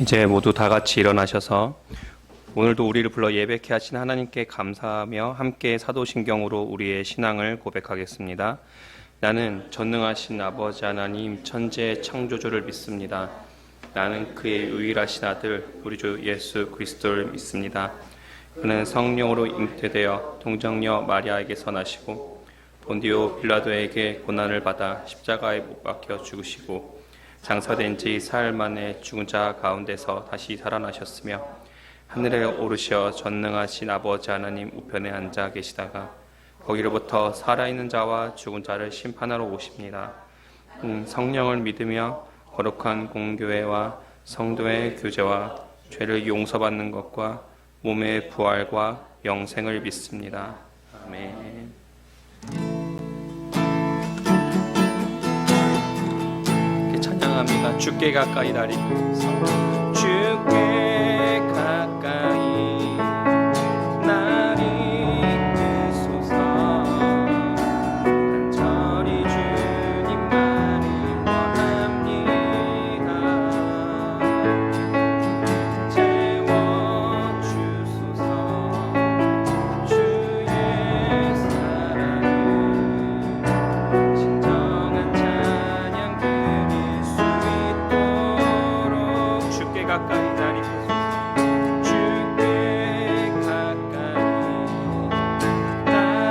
이제 모두 다 같이 일어나셔서 오늘도 우리를 불러 예배케 하신 하나님께 감사하며 함께 사도신경으로 우리의 신앙을 고백하겠습니다. 나는 전능하신 아버지 하나님 천재 창조주를 믿습니다. 나는 그의 유일하신 아들 우리 주 예수 그리스도를 믿습니다. 그는 성령으로 잉태되어 동정녀 마리아에게서 나시고 본디오 빌라도에게 고난을 받아 십자가에 못 박혀 죽으시고 장사된 지 사흘 만에 죽은 자 가운데서 다시 살아나셨으며 하늘에 오르셔 전능하신 아버지 하나님 우편에 앉아 계시다가 거기로부터 살아있는 자와 죽은 자를 심판하러 오십니다. 성령을 믿으며 거룩한 공교회와 성도의 교제와 죄를 용서받는 것과 몸의 부활과 영생을 믿습니다. 아멘. 찬양합니다. 주께 가까이 다리 주께 가까이 나를 이끄소서 간절히 주님만을 원합니다. 채워주소서 주의 사랑을 진정한 찬양 드릴 수 있도록 주께 가까이 다리 주께 가까이 다리 이끄소서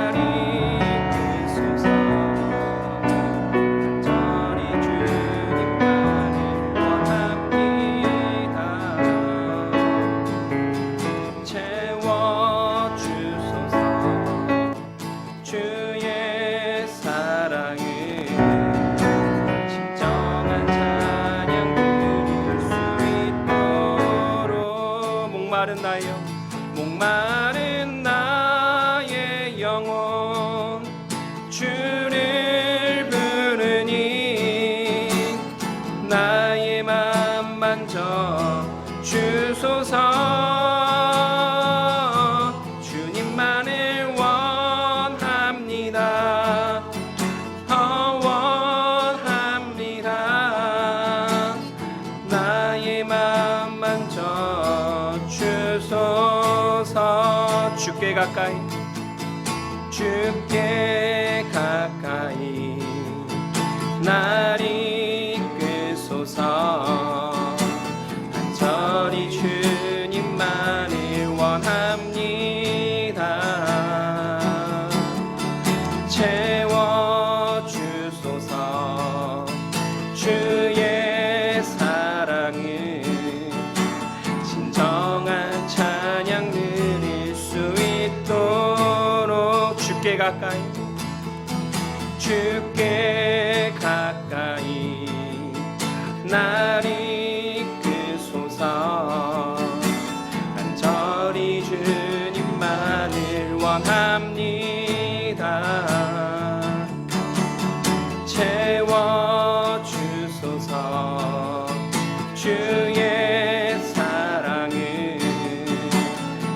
간절히 주님만을 원합니다. 채워주소서 주의 사랑을 진정한 찬양 드릴 수 있도록 목마른 나의 영혼 주를 부르니 나의 맘 만져 주소서 주님만을 원합니다. 원합니다. 나의 맘 만져 주소서 주께 가까이 날 이끄소서 간절히 주님만을 원합니다. 채워주소서 주의 사랑을 진정한 찬양 드릴 수 있도록 주께 가까이 날 이끄소서 간절히 주님만을 원합니다. 채워주소서 주의 사랑을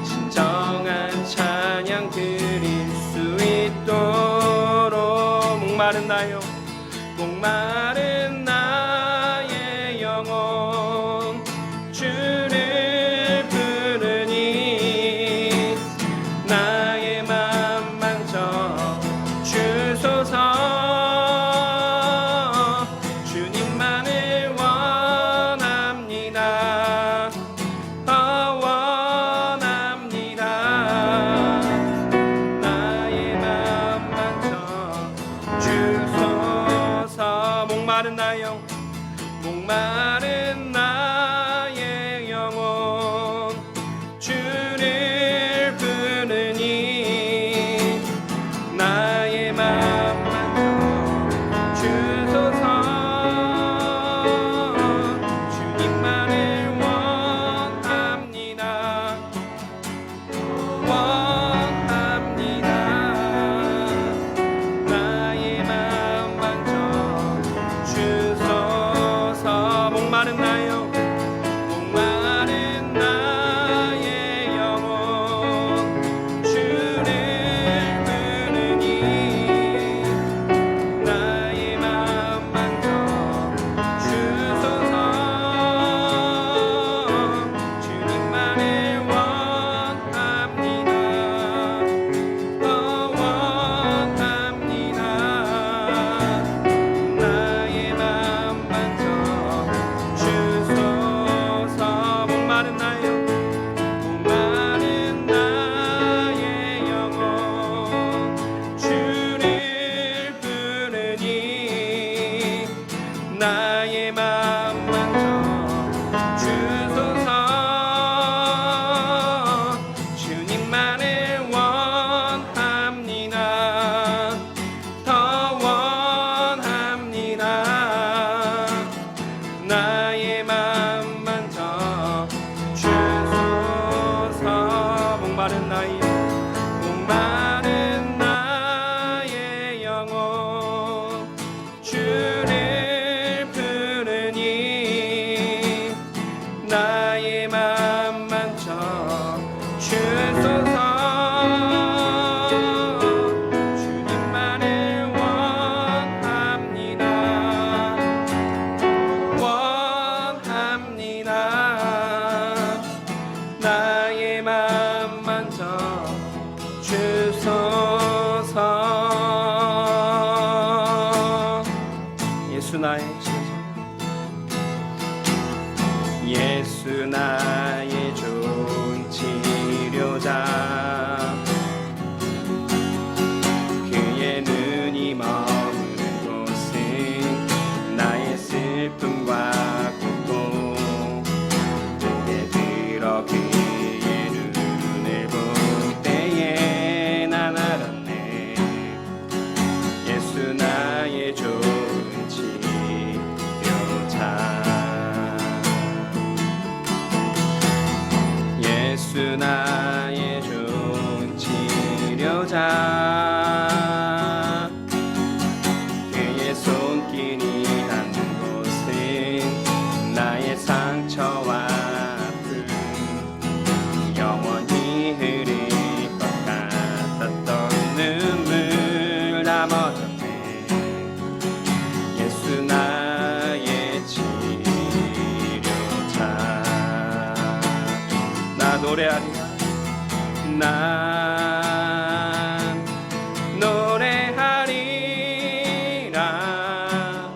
진정한 찬양 드릴 수 있도록 목마른 나의 영혼 주를 부르니 나의 맘 만져 주소서 주님만을 원합니다. 원합니다. 나의 맘 만져 주소서 목마른 나의 영혼 주를 부르니 나의 맘 만져 주소서 주님만을 원합니다. 원합니다. 나의 맘 만져 주소서 나의 치료자 예수 나의 좋은 치료자 그의 눈이 머무는 곳은 나의 슬픔과 고통 그게 들어 그의 눈을 볼 때에 난 알았네 예수 나의 좋은 치료자 예수 나의 좋은 치료자 그의 손길이 닿는 곳은 나의 상처와 아픔 영원히 흐를 것 같았던 눈물 다 멎었네 예수 나의 치료자 나 노래하리라 난 노래하리라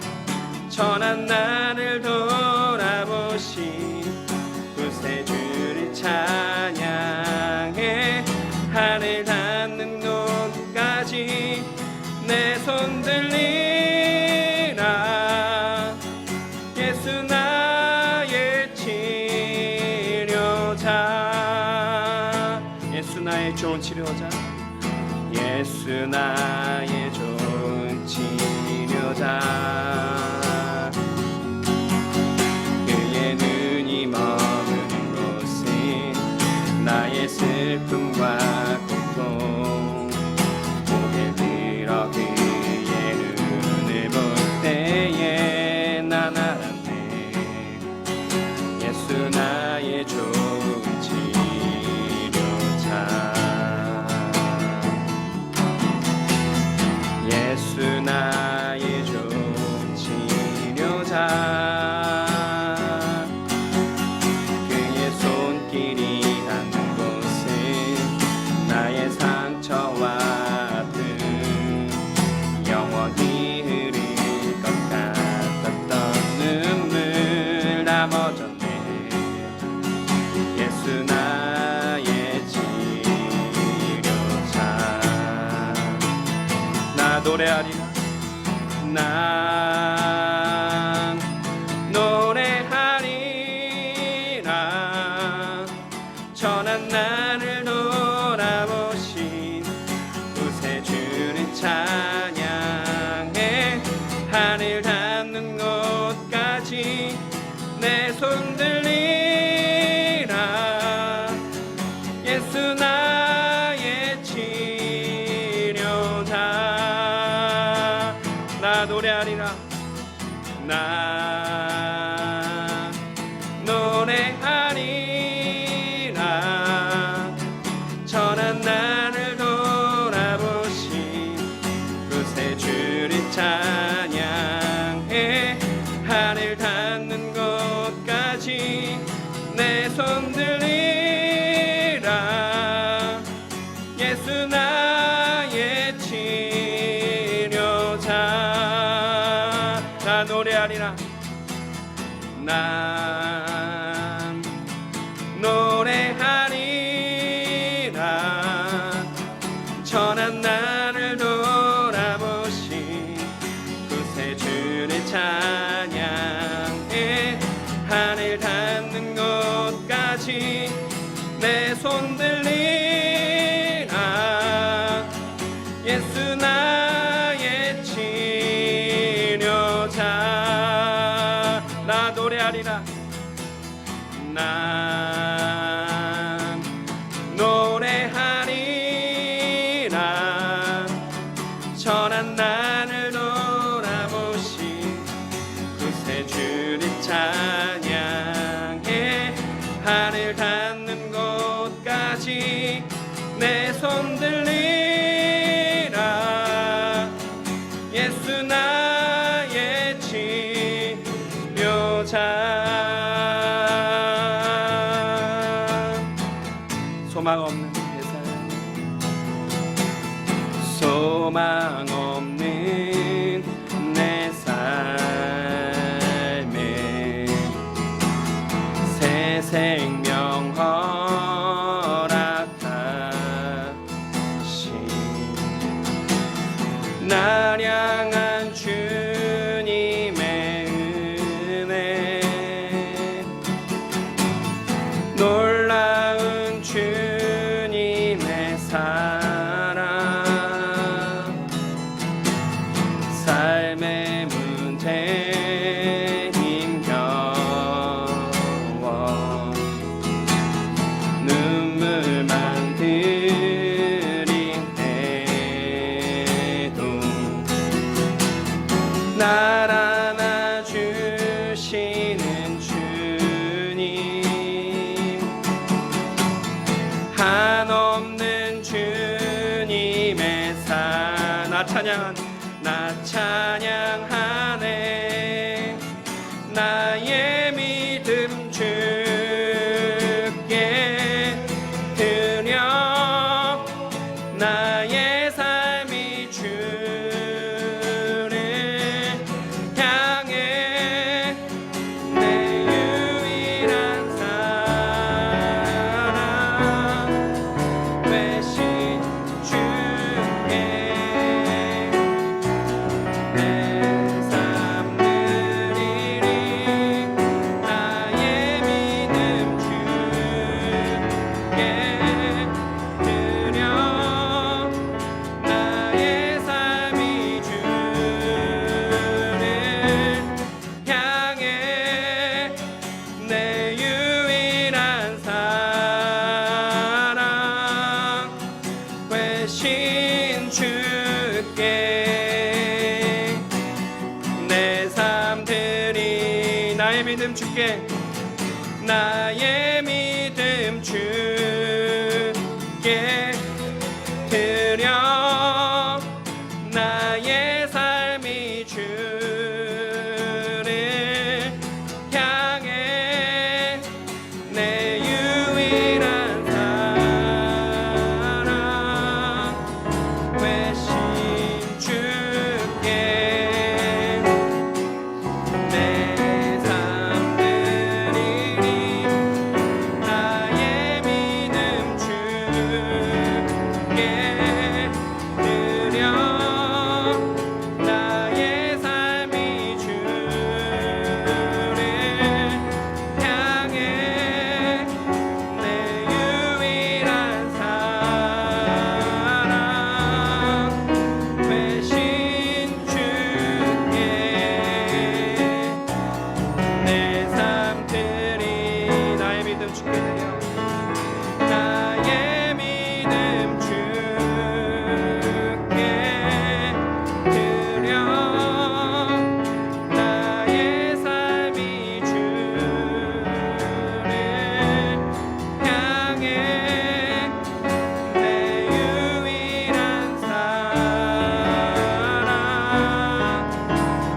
천한 나를 돌아보신 구세주를 찬양해 하늘 닿는 곳까지 내 손 들리라 예수 나의 치료자 예수 나의 좋은 치료자 예수 나의 좋은 치료자 그의 눈이 머무는 곳은 나의 슬픔과 고통 고개 들어 그의 눈을 볼 때에 난 알았네 예수 나의 좋은 치료자 예수 나의 좋은 치료자 그의 손길이 닿는 곳은 나의 상처와 아픔 영원히 흐를 것 같았던 눈물 다 멎었네 예수 나의 치료자 나 노래하리라 난 노래하리라 천한 나를 돌아보신 구세주를 찬양해 하늘 닿는 곳까지 내 손 들리라 예수 나의 치료자 나 노래하리라 나 노래하리라 천한 나를 돌아보신 구세주를 찬양해 하늘 닿는 곳까지 내 손 들리라 예수 나의 치료자 나 노래하리라 난 노래하리라 천한 나를 돌아보신 구세주를 찬양해 하늘 닿는 곳까지 내 손 들리라 예수 나의 치료자 나 노래하리라 난 노래하리라 천한 나를 돌아보신 구세주를 찬양해 하늘 닿는 곳까지 내 손 들리라 예수 나의 치료자 소망 없는 내 삶 소망 없는 내 삶 삶의 문제 힘겨워 눈물만 들이대도 날 안아주시는 주님, 한없는 주님의 나 찬양하네. 나의 믿음 주께 드려, 나의 삶이 주를 향해 내 유일한 사랑 되신 주께 내 삶 드리리. 나의 믿음 주께 드려, 나의 삶이 주를 향해 내 유일한 사랑 되신 주께 내 삶 드리. 나의 믿음 주께, 나의 믿음 주께 드려, 나의 삶이 주를 향해 내 유일한 사랑 되신 주께 내 삶 드리리. 나의 믿음 주께 드려, 나의 삶이 주를 향해 내 유일한 사랑 되신 주께 내 삶 드리. 나의 믿음 주께 드려, 나의 믿음 주께 드려, 나의 삶이 주를 향해 내 유일한 사랑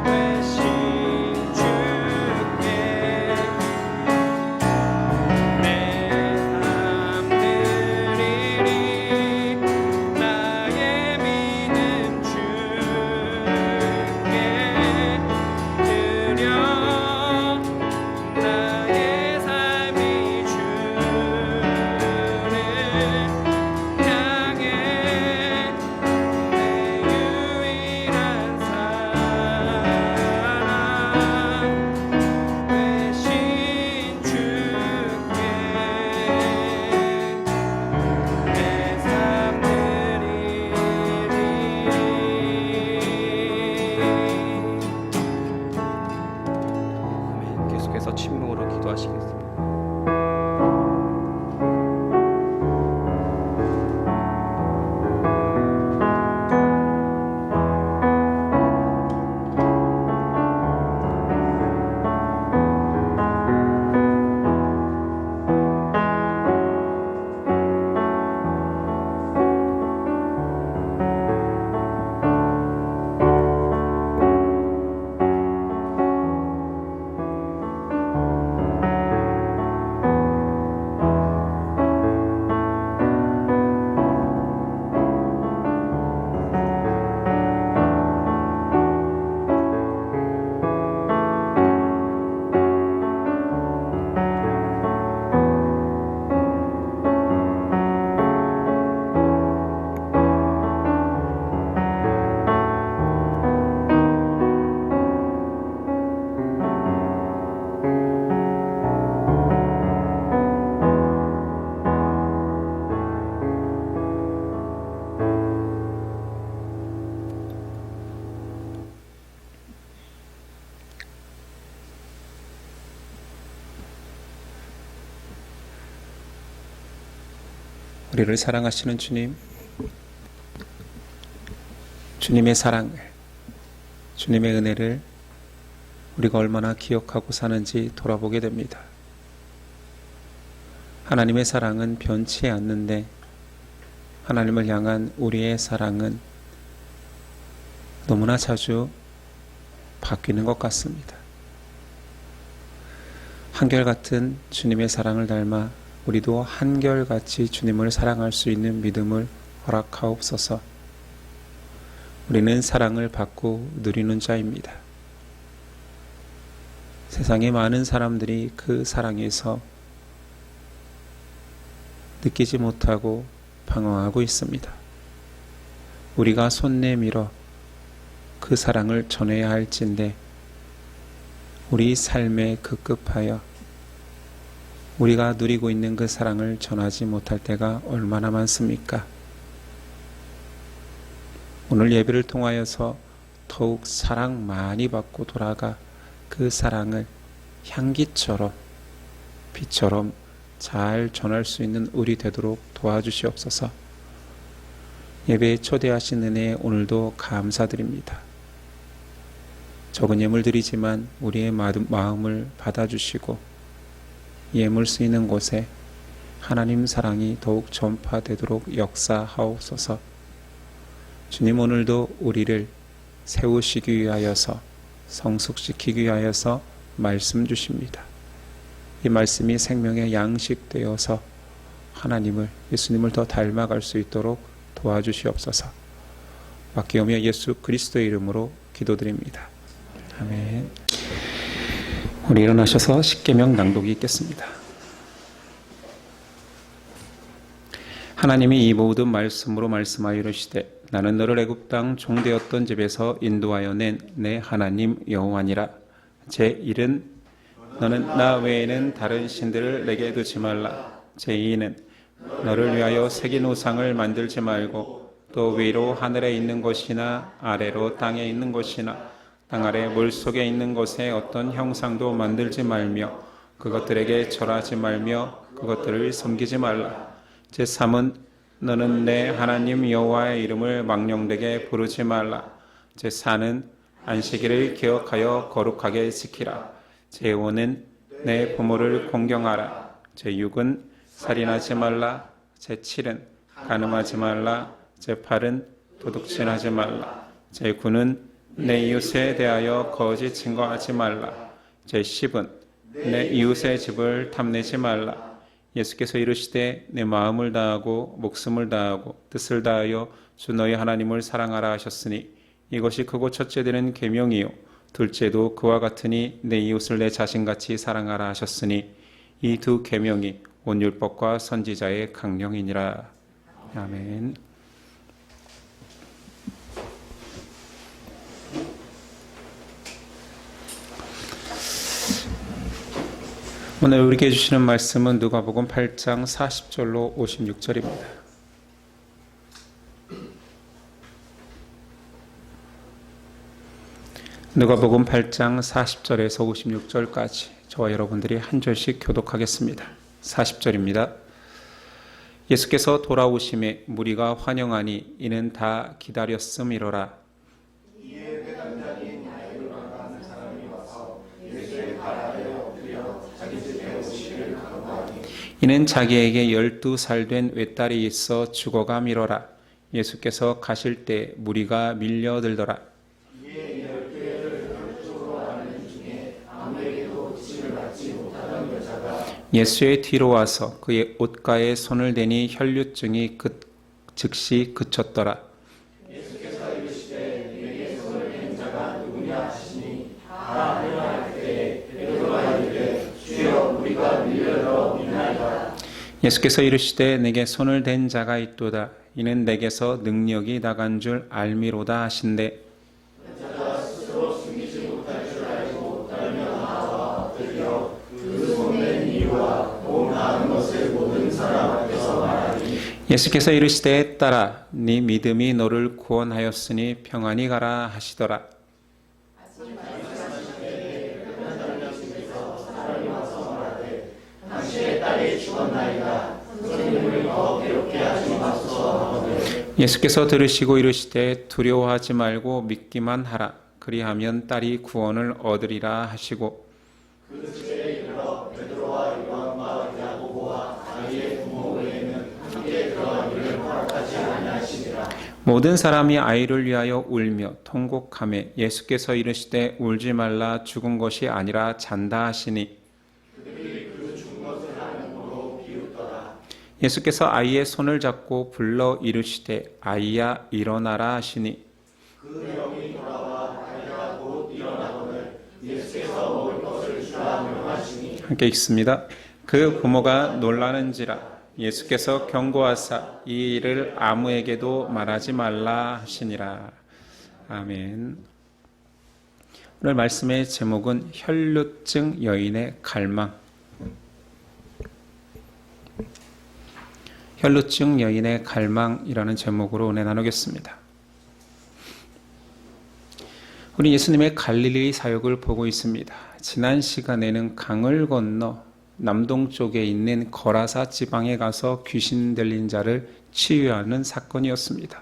되신 주께 내 삶 드리리. 나의 믿음 주께 드려, 나의 삶이 주를 향해 내 유일한 사랑 되신 주께 내 삶 드리리. 아멘. 계속해서 침묵으로 기도하시겠습니다. 우리를 사랑하시는 주님, 주님의 사랑을, 주님의 은혜를 우리가 얼마나 기억하고 사는지 돌아보게 됩니다. 하나님의 사랑은 변치 않는데 하나님을 향한 우리의 사랑은 너무나 자주 바뀌는 것 같습니다. 한결같은 주님의 사랑을 닮아 우리도 한결같이 주님을 사랑할 수 있는 믿음을 허락하옵소서. 우리는 사랑을 받고 누리는 자입니다. 세상의 많은 사람들이 그 사랑에서 느끼지 못하고 방황하고 있습니다. 우리가 손 내밀어 그 사랑을 전해야 할진데 우리 삶에 급급하여 우리가 누리고 있는 그 사랑을 전하지 못할 때가 얼마나 많습니까? 오늘 예배를 통하여서 더욱 사랑 많이 받고 돌아가 그 사랑을 향기처럼 빛처럼 잘 전할 수 있는 우리 되도록 도와주시옵소서. 예배에 초대하신 은혜에 오늘도 감사드립니다. 적은 예물 드리지만 우리의 마음을 받아주시고 예물 쓰이는 곳에 하나님 사랑이 더욱 전파되도록 역사하옵소서. 주님, 오늘도 우리를 세우시기 위하여서 성숙시키기 위하여서 말씀 주십니다. 이 말씀이 생명의 양식 되어서 하나님을, 예수님을 더 닮아갈 수 있도록 도와주시옵소서. 맡기오며 예수 그리스도의 이름으로 기도드립니다. 아멘. 우리 일어나셔서 십계명 낭독이 있겠습니다. 하나님이 이 모든 말씀으로 말씀하여 이르시되 나는 너를 애굽 땅 종되었던 집에서 인도하여 낸 내 하나님 여호와니라. 제1은 너는 나 외에는 다른 신들을 내게 두지 말라. 제2는 너를 위하여 새긴 우상을 만들지 말고 또 위로 하늘에 있는 것이나 아래로 땅에 있는 것이나 땅 아래 물속에 있는 것에 어떤 형상도 만들지 말며 그것들에게 절하지 말며 그것들을 섬기지 말라. 제3은 너는 내 하나님 여호와의 이름을 망령되게 부르지 말라. 제4는 안식일을 기억하여 거룩하게 지키라. 제5는 내 부모를 공경하라. 제6은 살인하지 말라. 제7은 간음하지 말라. 제8은 도둑질하지 말라. 제9는 내 이웃에 대하여 거짓 증거하지 말라. 제10은 내 이웃의 집을 탐내지 말라. 예수께서 이르시되 내 마음을 다하고 목숨을 다하고 뜻을 다하여 주 너희 하나님을 사랑하라 하셨으니 이것이 크고 첫째 되는 계명이요 둘째도 그와 같으니 내 이웃을 내 자신같이 사랑하라 하셨으니 이 두 계명이 온 율법과 선지자의 강령이니라. 아멘. 오늘 우리에게 주시는 말씀은 누가복음 8장 40절로 56절입니다. 누가복음 8장 40절에서 56절까지 저와 여러분들이 한 절씩 교독하겠습니다. 40절입니다. 예수께서 돌아오심에 무리가 환영하니 이는 다 기다렸음이로라. 이는 자기에게 12살 된 외딸이 있어 죽어가미로라. 예수께서 가실 때 무리가 밀려들더라. 예수의 뒤로 와서 그의 옷가에 손을 대니 혈류증이 즉시 그쳤더라. 예수께서 이르시되 네게 손을 댄 자가 누구냐 하시니 다 안내할 때에 베드로가 이르되 주여 우리가 밀려들어 믿나이다. 예수께서 이르시되 내게 손을 댄 자가 있도다. 이는 내게서 능력이 나간 줄 알미로다 하신대. 자가 스스로 숨기지 못할 줄 알고 떨며 나와 엎드려 그 손댄 이유와 곧 나은 것을 모든 사람 앞에서 말하니. 예수께서 이르시되 딸아 네 믿음이 너를 구원하였으니 평안히 가라 하시더라. 당신의 딸이 죽었나이다. 선생님을 더 괴롭게 예수께서 들으시고 이르시되 두려워하지 말고 믿기만 하라. 그리하면 딸이 구원을 얻으리라 하시고 모든 사람이 아이를 위하여 울며 통곡하매 예수께서 이르시되 울지 말라 죽은 것이 아니라 잔다 하시니 예수께서 아이의 손을 잡고 불러 이르시되 아이야 일어나라 하시니 함께 읽습니다. 그 부모가 놀라는지라 예수께서 경고하사 이 일을 아무에게도 말하지 말라 하시니라. 아멘. 오늘 말씀의 제목은 혈루증 여인의 갈망. 혈루증 여인의 갈망이라는 제목으로 은혜 나누겠습니다. 우리 예수님의 갈릴리 사역을 보고 있습니다. 지난 시간에는 강을 건너 남동쪽에 있는 거라사 지방에 가서 귀신 들린 자를 치유하는 사건이었습니다.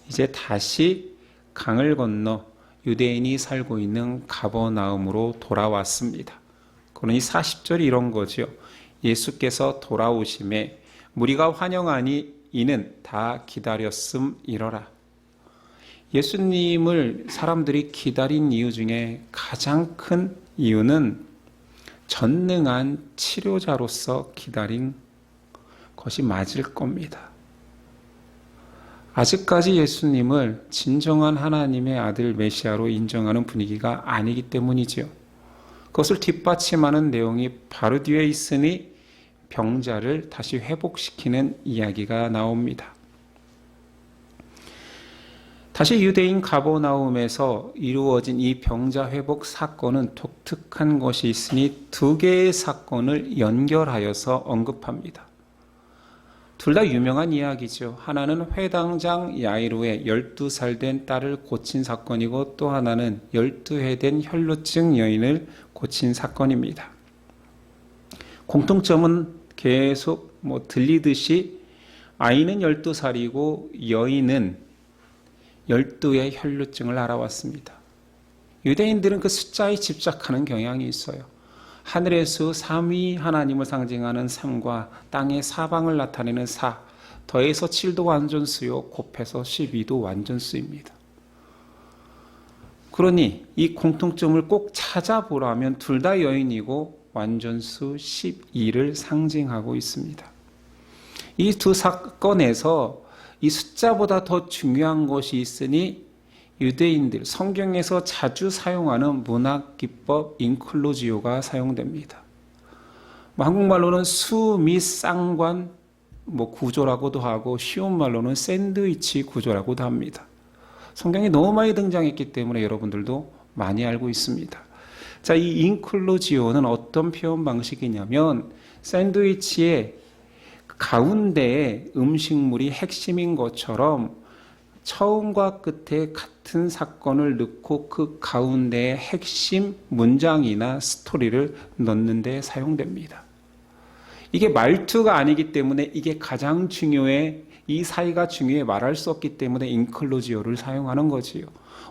이제 다시 강을 건너 유대인이 살고 있는 가버나움으로 돌아왔습니다. 그러니 40절이 이런 거죠. 예수께서 돌아오심에 무리가 환영하니 이는 다 기다렸음이러라. 예수님을 사람들이 기다린 이유 중에 가장 큰 이유는 전능한 치료자로서 기다린 것이 맞을 겁니다. 아직까지 예수님을 진정한 하나님의 아들 메시아로 인정하는 분위기가 아니기 때문이지요. 그것을 뒷받침하는 내용이 바로 뒤에 있으니 병자를 다시 회복시키는 이야기가 나옵니다. 다시 유대인 가버나움에서 이루어진 이 병자 회복 사건은 독특한 것이 있으니 두 개의 사건을 연결하여서 언급합니다. 둘 다 유명한 이야기죠. 하나는 회당장 야이로의 12살 된 딸을 고친 사건이고 또 하나는 12해 된 혈루증 여인을 고친 사건입니다. 공통점은 계속 들리듯이 아이는 12살이고 여인은 12의 혈루증을 알아왔습니다. 유대인들은 그 숫자에 집착하는 경향이 있어요. 하늘의 수 3위 하나님을 상징하는 3과 땅의 사방을 나타내는 4, 더해서 7도 완전수요 곱해서 12도 완전수입니다. 그러니 이 공통점을 꼭 찾아보라면 둘 다 여인이고 완전수 12를 상징하고 있습니다. 이 두 사건에서 이 숫자보다 더 중요한 것이 있으니 유대인들 성경에서 자주 사용하는 문학 기법 인클루지오가 사용됩니다. 한국말로는 수 및 쌍관 구조라고도 하고 쉬운 말로는 샌드위치 구조라고도 합니다. 성경에 너무 많이 등장했기 때문에 여러분들도 많이 알고 있습니다. 자, 이 인클루지오는 어떤 표현 방식이냐면 샌드위치의 가운데에 음식물이 핵심인 것처럼 처음과 끝에 같은 사건을 넣고 그 가운데에 핵심 문장이나 스토리를 넣는 데 사용됩니다. 이게 말투가 아니기 때문에 이게 가장 중요해, 이 사이가 중요해 말할 수 없기 때문에 인클루지오를 사용하는 거지요.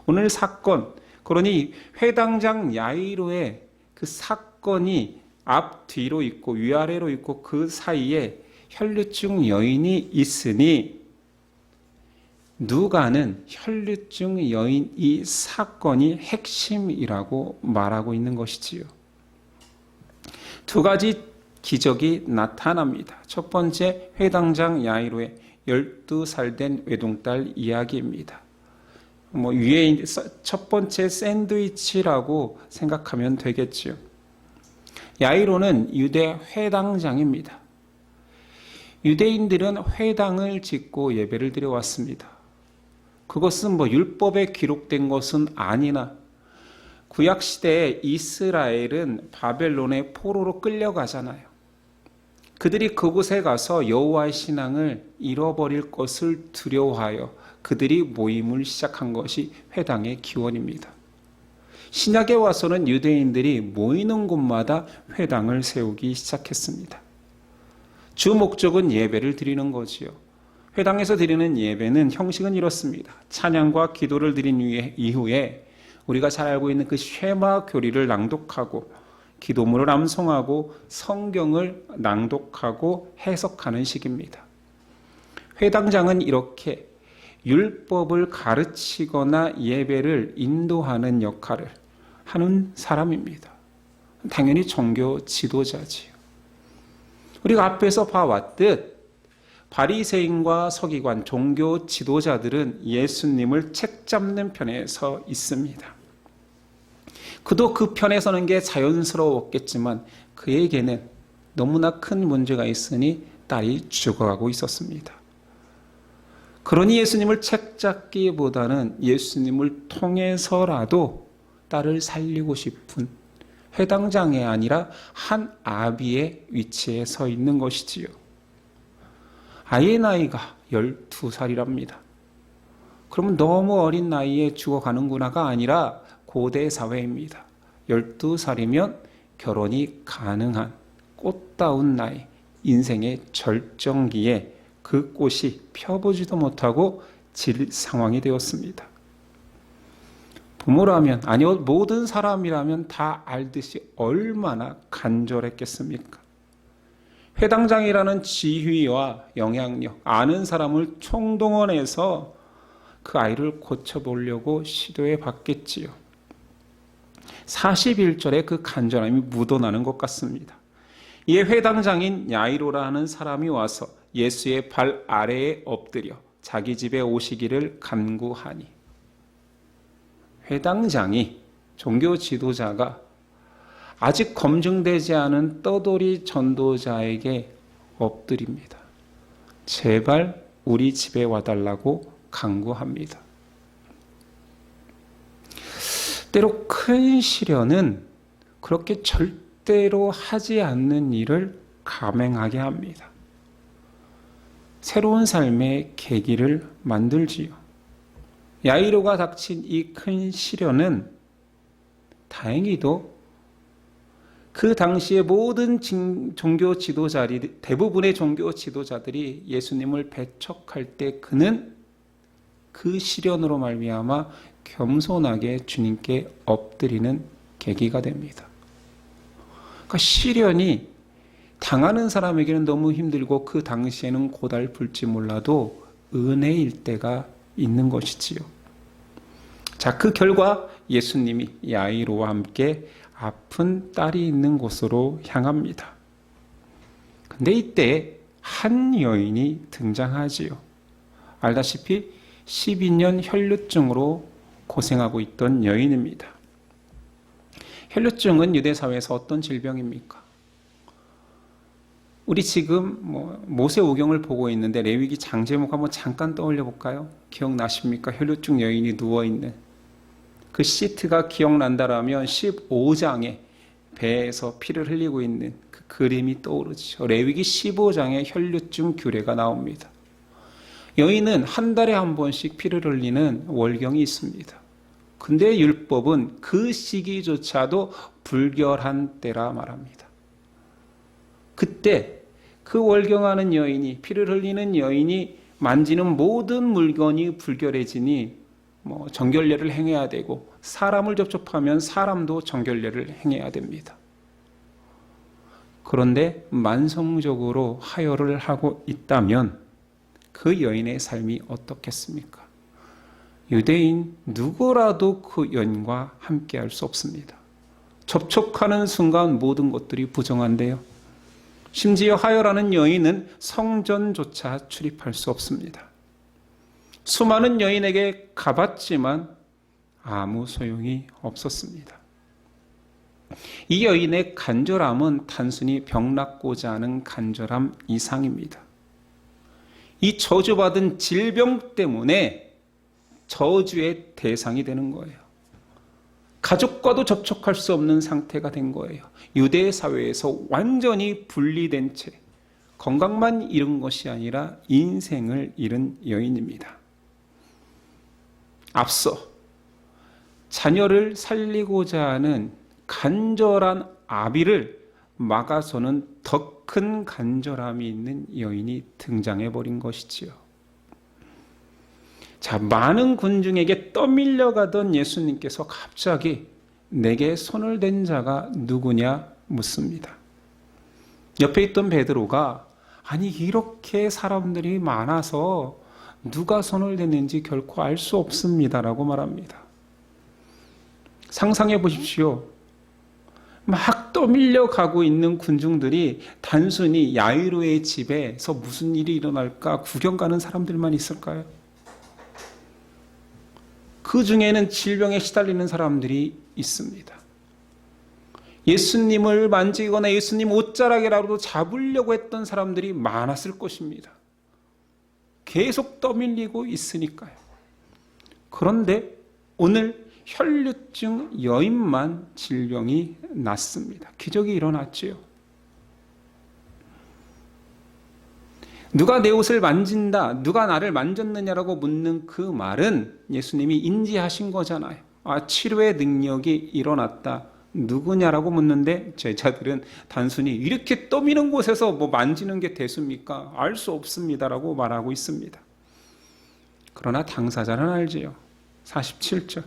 오늘 사건, 그러니 회당장 야이로의 그 사건이 앞뒤로 있고 위아래로 있고 그 사이에 혈루증 여인이 있으니 누가는 혈루증 여인 이 사건이 핵심이라고 말하고 있는 것이지요. 두 가지 기적이 나타납니다. 첫 번째, 회당장 야이로의 12살 된 외동딸 이야기입니다. 위에 첫 번째 샌드위치라고 생각하면 되겠지요. 야이로는 유대 회당장입니다. 유대인들은 회당을 짓고 예배를 드려왔습니다. 그것은 율법에 기록된 것은 아니나 구약시대에 이스라엘은 바벨론의 포로로 끌려가잖아요. 그들이 그곳에 가서 여호와의 신앙을 잃어버릴 것을 두려워하여 그들이 모임을 시작한 것이 회당의 기원입니다. 신약에 와서는 유대인들이 모이는 곳마다 회당을 세우기 시작했습니다. 주 목적은 예배를 드리는 거지요. 회당에서 드리는 예배는 형식은 이렇습니다. 찬양과 기도를 드린 이후에 우리가 잘 알고 있는 그 쉐마 교리를 낭독하고 기도문을 암송하고 성경을 낭독하고 해석하는 식입니다. 회당장은 이렇게 율법을 가르치거나 예배를 인도하는 역할을 하는 사람입니다. 당연히 종교 지도자지요. 우리가 앞에서 봐왔듯 바리새인과 서기관, 종교 지도자들은 예수님을 책잡는 편에 서 있습니다. 그도 그 편에 서는 게 자연스러웠겠지만 그에게는 너무나 큰 문제가 있으니 딸이 죽어가고 있었습니다. 그러니 예수님을 책잡기보다는 예수님을 통해서라도 딸을 살리고 싶은 회당장이 아니라 한 아비의 위치에 서 있는 것이지요. 아이의 나이가 12살이랍니다. 그러면 너무 어린 나이에 죽어가는구나가 아니라 고대 사회입니다. 12살이면 결혼이 가능한 꽃다운 나이, 인생의 절정기에 그 꽃이 펴보지도 못하고 질 상황이 되었습니다. 부모라면, 아니요, 모든 사람이라면 다 알듯이 얼마나 간절했겠습니까? 회당장이라는 지휘와 영향력, 아는 사람을 총동원해서 그 아이를 고쳐보려고 시도해 봤겠지요. 41절에 그 간절함이 묻어나는 것 같습니다. 이에 회당장인 야이로라 하는 사람이 와서 예수의 발 아래에 엎드려 자기 집에 오시기를 간구하니, 회당장이, 종교 지도자가 아직 검증되지 않은 떠돌이 전도자에게 엎드립니다. 제발 우리 집에 와달라고 간구합니다. 때로 큰 시련은 그렇게 절대로 하지 않는 일을 감행하게 합니다. 새로운 삶의 계기를 만들지요. 야이로가 닥친 이 큰 시련은 다행히도 그 당시의 모든 종교 지도자들이, 대부분의 종교 지도자들이 예수님을 배척할 때 그는 그 시련으로 말미암아 겸손하게 주님께 엎드리는 계기가 됩니다. 그러니까 시련이 당하는 사람에게는 너무 힘들고 그 당시에는 고달플지 몰라도 은혜일 때가 있는 것이지요. 자, 그 결과 예수님이 야이로와 함께 아픈 딸이 있는 곳으로 향합니다. 근데 이때 한 여인이 등장하지요. 알다시피 12년 혈루증으로 고생하고 있던 여인입니다. 혈루증은 유대 사회에서 어떤 질병입니까? 우리 지금 모세오경을 보고 있는데 레위기 장제목 한번 잠깐 떠올려 볼까요? 기억나십니까? 혈루증 여인이 누워있는 그 시트가 기억난다라면 15장에 배에서 피를 흘리고 있는 그 그림이 떠오르죠. 레위기 15장에 혈루증 규례가 나옵니다. 여인은 한 달에 한 번씩 피를 흘리는 월경이 있습니다. 근데 율법은 그 시기조차도 불결한 때라 말합니다. 그때 그 월경하는 여인이, 피를 흘리는 여인이 만지는 모든 물건이 불결해지니 정결례를 행해야 되고, 사람을 접촉하면 사람도 정결례를 행해야 됩니다. 그런데 만성적으로 하혈을 하고 있다면 그 여인의 삶이 어떻겠습니까? 유대인 누구라도 그 여인과 함께할 수 없습니다. 접촉하는 순간 모든 것들이 부정한데요. 심지어 하혈하는 여인은 성전조차 출입할 수 없습니다. 수많은 여인에게 가봤지만 아무 소용이 없었습니다. 이 여인의 간절함은 단순히 병 낫고자 하는 간절함 이상입니다. 이 저주받은 질병 때문에 저주의 대상이 되는 거예요. 가족과도 접촉할 수 없는 상태가 된 거예요. 유대 사회에서 완전히 분리된 채 건강만 잃은 것이 아니라 인생을 잃은 여인입니다. 앞서 자녀를 살리고자 하는 간절한 아비를 막아서는 더 큰 간절함이 있는 여인이 등장해 버린 것이지요. 자, 많은 군중에게 떠밀려가던 예수님께서 갑자기 내게 손을 댄 자가 누구냐 묻습니다. 옆에 있던 베드로가 아니 이렇게 사람들이 많아서 누가 손을 댔는지 결코 알 수 없습니다라고 말합니다. 상상해 보십시오. 막 떠밀려 가고 있는 군중들이 단순히 야이로의 집에서 무슨 일이 일어날까 구경 가는 사람들만 있을까요? 그 중에는 질병에 시달리는 사람들이 있습니다. 예수님을 만지거나 예수님 옷자락이라도 잡으려고 했던 사람들이 많았을 것입니다. 계속 떠밀리고 있으니까요. 그런데 오늘 혈류증 여인만 질병이 낫습니다. 기적이 일어났지요. 누가 내 옷을 만진다, 누가 나를 만졌느냐라고 묻는 그 말은 예수님이 인지하신 거잖아요. 아, 치료의 능력이 일어났다. 누구냐라고 묻는데 제자들은 단순히 이렇게 떠미는 곳에서 뭐 만지는 게 대수입니까? 알 수 없습니다라고 말하고 있습니다. 그러나 당사자는 알지요. 47절.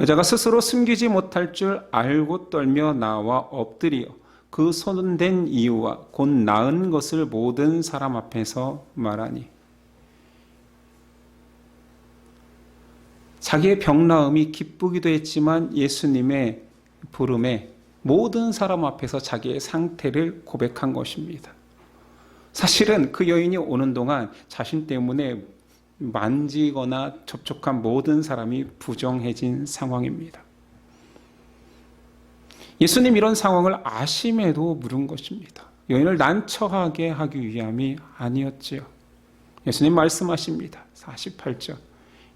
여자가 스스로 숨기지 못할 줄 알고 떨며 나와 엎드리어 그 손댄 이유와 곧 나은 것을 모든 사람 앞에서 말하니. 자기의 병나음이 기쁘기도 했지만 예수님의 부름에 모든 사람 앞에서 자기의 상태를 고백한 것입니다. 사실은 그 여인이 오는 동안 자신 때문에 만지거나 접촉한 모든 사람이 부정해진 상황입니다. 예수님 이런 상황을 아심에도 물은 것입니다. 여인을 난처하게 하기 위함이 아니었지요. 예수님 말씀하십니다. 48절.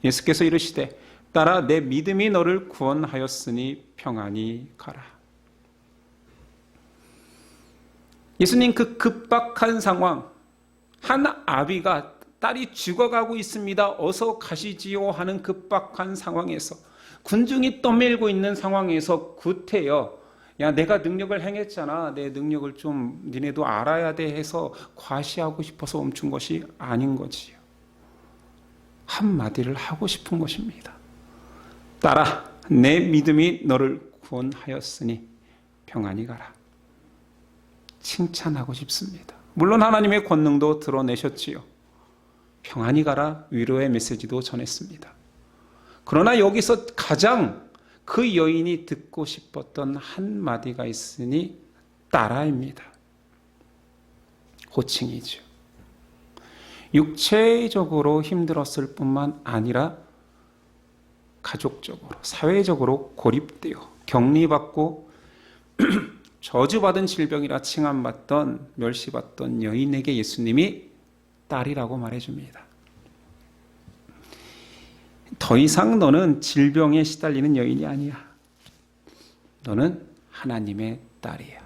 예수께서 이르시되 따라 내 믿음이 너를 구원하였으니 평안히 가라. 예수님 그 급박한 상황, 한 아비가 딸이 죽어가고 있습니다. 어서 가시지요 하는 급박한 상황에서 군중이 떠밀고 있는 상황에서 구태여 야 내가 능력을 행했잖아. 내 능력을 좀 니네도 알아야 돼 해서 과시하고 싶어서 멈춘 것이 아닌 거지요. 한마디를 하고 싶은 것입니다. 딸아 내 믿음이 너를 구원하였으니 평안히 가라. 칭찬하고 싶습니다. 물론 하나님의 권능도 드러내셨지요. 평안히 가라 위로의 메시지도 전했습니다. 그러나 여기서 가장 그 여인이 듣고 싶었던 한마디가 있으니 딸아입니다. 호칭이죠. 육체적으로 힘들었을 뿐만 아니라 가족적으로, 사회적으로 고립되어 격리받고 저주받은 질병이라 칭함받던 멸시받던 여인에게 예수님이 딸이라고 말해줍니다. 더 이상 너는 질병에 시달리는 여인이 아니야. 너는 하나님의 딸이야.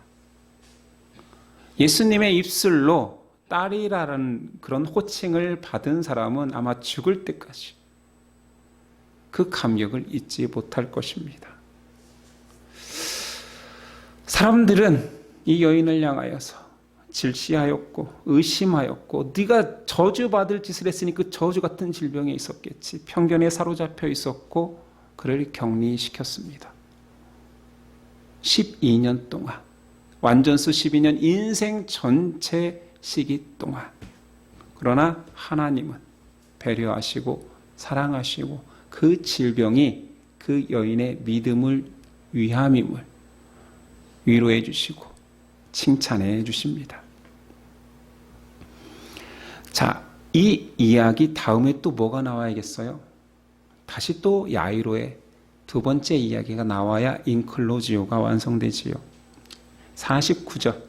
예수님의 입술로 딸이라는 그런 호칭을 받은 사람은 아마 죽을 때까지 그 감격을 잊지 못할 것입니다. 사람들은 이 여인을 향하여서 질시하였고 의심하였고 네가 저주받을 짓을 했으니 그 저주 같은 질병에 있었겠지. 편견에 사로잡혀 있었고 그를 격리시켰습니다. 12년 동안 완전수 12년 인생 전체 시기 동안. 그러나 하나님은 배려하시고 사랑하시고 그 질병이 그 여인의 믿음을 위함임을 위로해 주시고 칭찬해 주십니다. 자, 이 이야기 다음에 또 뭐가 나와야겠어요? 다시 또 야이로의 두 번째 이야기가 나와야 인클로지오가 완성되지요. 49절.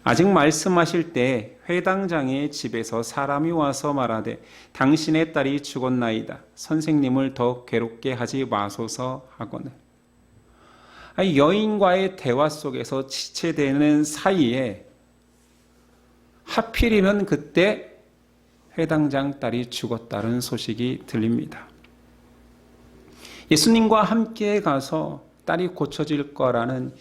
아직 말씀하실 때 회당장의 집에서 사람이 와서 말하되 당신의 딸이 죽었나이다. 선생님을 더 괴롭게 하지 마소서 하거늘. 여인과의 대화 속에서 지체되는 사이에 하필이면 그때 회당장 딸이 죽었다는 소식이 들립니다. 예수님과 함께 가서 딸이 고쳐질 거라는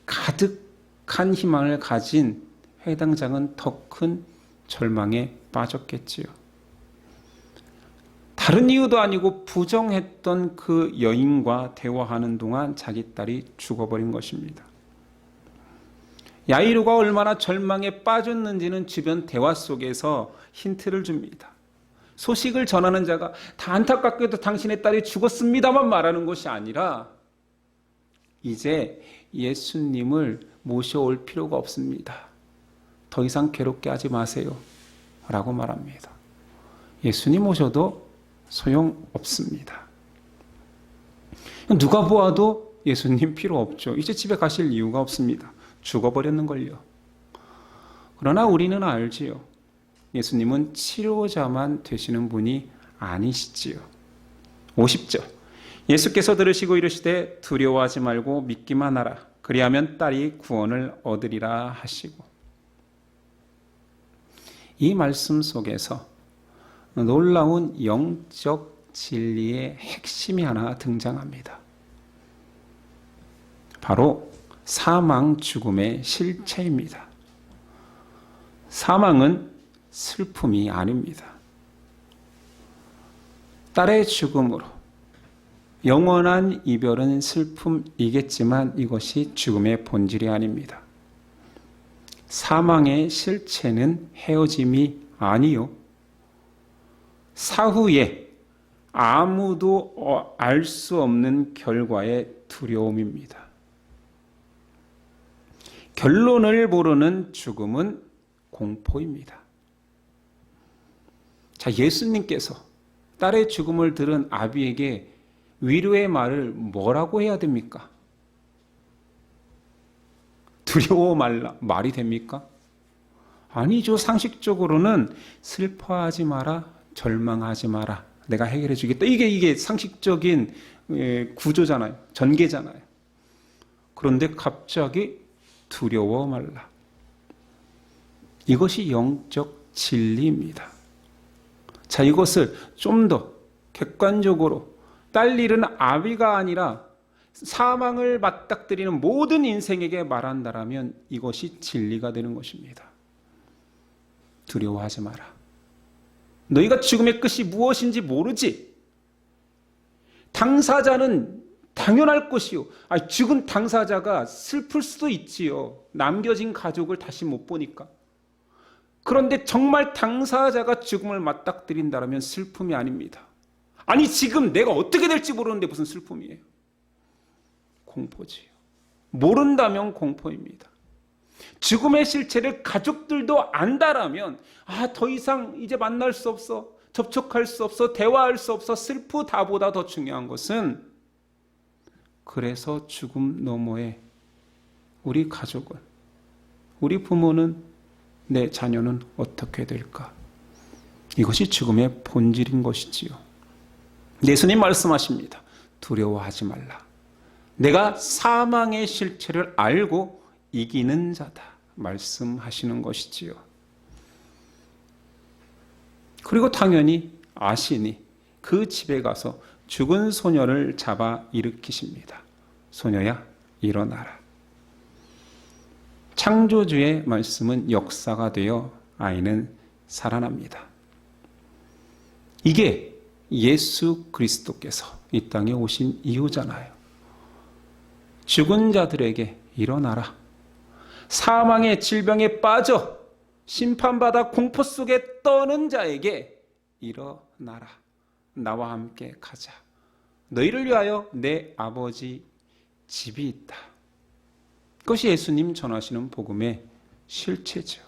가득한 희망을 가진 회당장은 더 큰 절망에 빠졌겠지요. 다른 이유도 아니고 부정했던 그 여인과 대화하는 동안 자기 딸이 죽어버린 것입니다. 야이로가 얼마나 절망에 빠졌는지는 주변 대화 속에서 힌트를 줍니다. 소식을 전하는 자가 다 안타깝게도 당신의 딸이 죽었습니다만 말하는 것이 아니라 이제 예수님을 모셔올 필요가 없습니다. 더 이상 괴롭게 하지 마세요. 라고 말합니다. 예수님 오셔도 소용없습니다. 누가 보아도 예수님 필요 없죠. 이제 집에 가실 이유가 없습니다. 죽어버렸는걸요. 그러나 우리는 알지요. 예수님은 치료자만 되시는 분이 아니시지요. 50절. 예수께서 들으시고 이르시되 두려워하지 말고 믿기만 하라. 그리하면 딸이 구원을 얻으리라 하시고. 이 말씀 속에서 놀라운 영적 진리의 핵심이 하나 등장합니다. 바로 사망 죽음의 실체입니다. 사망은 슬픔이 아닙니다. 딸의 죽음으로 영원한 이별은 슬픔이겠지만 이것이 죽음의 본질이 아닙니다. 사망의 실체는 헤어짐이 아니요. 사후에 아무도 알 수 없는 결과의 두려움입니다. 결론을 모르는 죽음은 공포입니다. 자, 예수님께서 딸의 죽음을 들은 아비에게 위로의 말을 뭐라고 해야 됩니까? 두려워 말라 말이 됩니까? 아니죠. 상식적으로는 슬퍼하지 마라, 절망하지 마라, 내가 해결해 주겠다. 이게 상식적인 구조잖아요. 전개잖아요. 그런데 갑자기 두려워 말라. 이것이 영적 진리입니다. 자, 이것을 좀 더 객관적으로 딸 잃은 아비가 아니라 사망을 맞닥뜨리는 모든 인생에게 말한다라면 이것이 진리가 되는 것입니다. 두려워하지 마라. 너희가 죽음의 끝이 무엇인지 모르지. 당사자는 당연할 것이요. 죽은 당사자가 슬플 수도 있지요. 남겨진 가족을 다시 못 보니까. 그런데 정말 당사자가 죽음을 맞닥뜨린다면 슬픔이 아닙니다. 아니, 지금 내가 어떻게 될지 모르는데 무슨 슬픔이에요? 공포지요. 모른다면 공포입니다. 죽음의 실체를 가족들도 안다라면 더 이상 이제 만날 수 없어, 접촉할 수 없어, 대화할 수 없어, 슬프다보다 더 중요한 것은 그래서 죽음 너머에 우리 가족은, 우리 부모는, 내 자녀는 어떻게 될까? 이것이 죽음의 본질인 것이지요. 예수님 말씀하십니다. 두려워하지 말라. 내가 사망의 실체를 알고 이기는 자다 말씀하시는 것이지요. 그리고 당연히 아시니 그 집에 가서 죽은 소녀를 잡아 일으키십니다. 소녀야, 일어나라. 창조주의 말씀은 역사가 되어 아이는 살아납니다. 이게 예수 그리스도께서 이 땅에 오신 이유잖아요. 죽은 자들에게 일어나라. 사망의 질병에 빠져 심판받아 공포 속에 떠는 자에게 일어나라. 나와 함께 가자. 너희를 위하여 내 아버지 집이 있다. 그것이 예수님 전하시는 복음의 실체죠.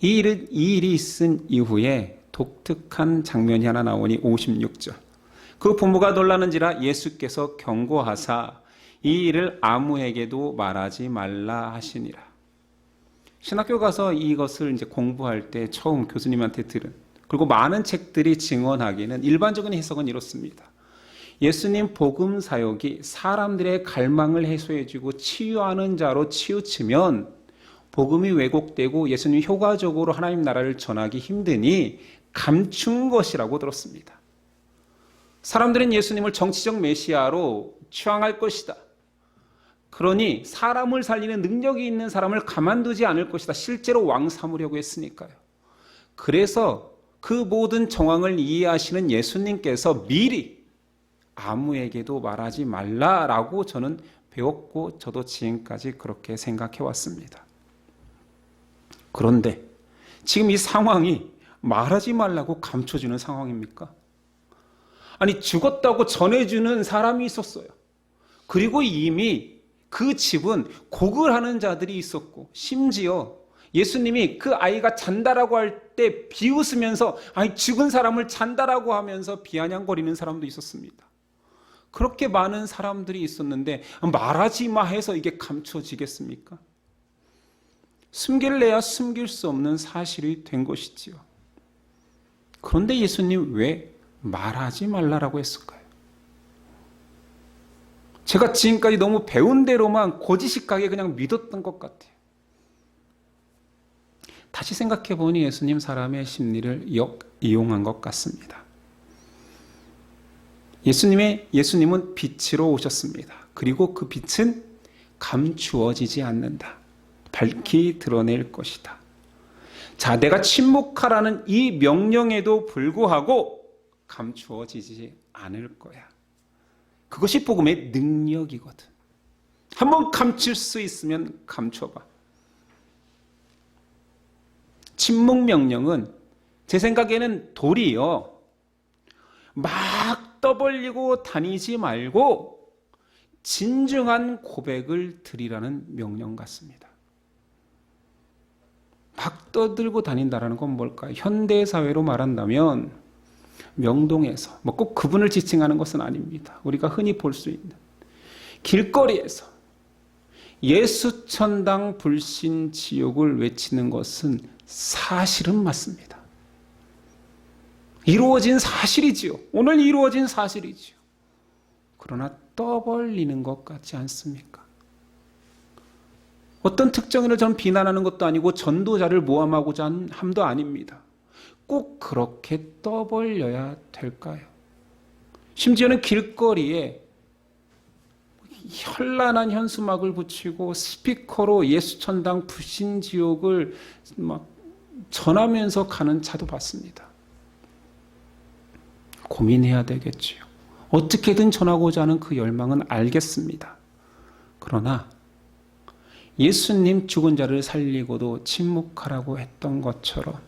이 일이 있은 이후에 독특한 장면이 하나 나오니 56절. 그 부모가 놀라는지라 예수께서 경고하사 이 일을 아무에게도 말하지 말라 하시니라. 신학교 가서 이것을 이제 공부할 때 처음 교수님한테 들은, 그리고 많은 책들이 증언하기는 일반적인 해석은 이렇습니다. 예수님 복음 사역이 사람들의 갈망을 해소해주고 치유하는 자로 치우치면 복음이 왜곡되고 예수님이 효과적으로 하나님 나라를 전하기 힘드니 감춘 것이라고 들었습니다. 사람들은 예수님을 정치적 메시아로 취향할 것이다. 그러니 사람을 살리는 능력이 있는 사람을 가만두지 않을 것이다. 실제로 왕 삼으려고 했으니까요. 그래서 그 모든 정황을 이해하시는 예수님께서 미리 아무에게도 말하지 말라라고 저는 배웠고 저도 지금까지 그렇게 생각해 왔습니다. 그런데 지금 이 상황이 말하지 말라고 감춰주는 상황입니까? 아니, 죽었다고 전해주는 사람이 있었어요. 그리고 이미 그 집은 곡을 하는 자들이 있었고, 심지어 예수님이 그 아이가 잔다라고 할 때 비웃으면서 아니, 죽은 사람을 잔다라고 하면서 비아냥거리는 사람도 있었습니다. 그렇게 많은 사람들이 있었는데 말하지 마 해서 이게 감춰지겠습니까? 숨길래야 숨길 수 없는 사실이 된 것이지요. 그런데 예수님 왜 말하지 말라라고 했을까요? 제가 지금까지 너무 배운 대로만 고지식하게 그냥 믿었던 것 같아요. 다시 생각해 보니 예수님 사람의 심리를 이용한 것 같습니다. 예수님은 빛으로 오셨습니다. 그리고 그 빛은 감추어지지 않는다. 밝히 드러낼 것이다. 자, 내가 침묵하라는 이 명령에도 불구하고 감추어지지 않을 거야. 그것이 복음의 능력이거든. 한번 감출 수 있으면 감춰봐. 침묵 명령은 제 생각에는 도리어 막 떠벌리고 다니지 말고 진중한 고백을 드리라는 명령 같습니다. 막 떠들고 다닌다라는 건 뭘까요? 현대사회로 말한다면 명동에서, 꼭 그분을 지칭하는 것은 아닙니다. 우리가 흔히 볼 수 있는 길거리에서 예수천당 불신 지옥을 외치는 것은 사실은 맞습니다. 이루어진 사실이지요. 오늘 이루어진 사실이지요. 그러나 떠벌리는 것 같지 않습니까? 어떤 특정인을 전 비난하는 것도 아니고 전도자를 모함하고자 한 함도 아닙니다. 꼭 그렇게 떠벌려야 될까요? 심지어는 길거리에 현란한 현수막을 붙이고 스피커로 예수천당 불신지옥을 막 전하면서 가는 차도 봤습니다. 고민해야 되겠지요. 어떻게든 전하고자 하는 그 열망은 알겠습니다. 그러나 예수님 죽은 자를 살리고도 침묵하라고 했던 것처럼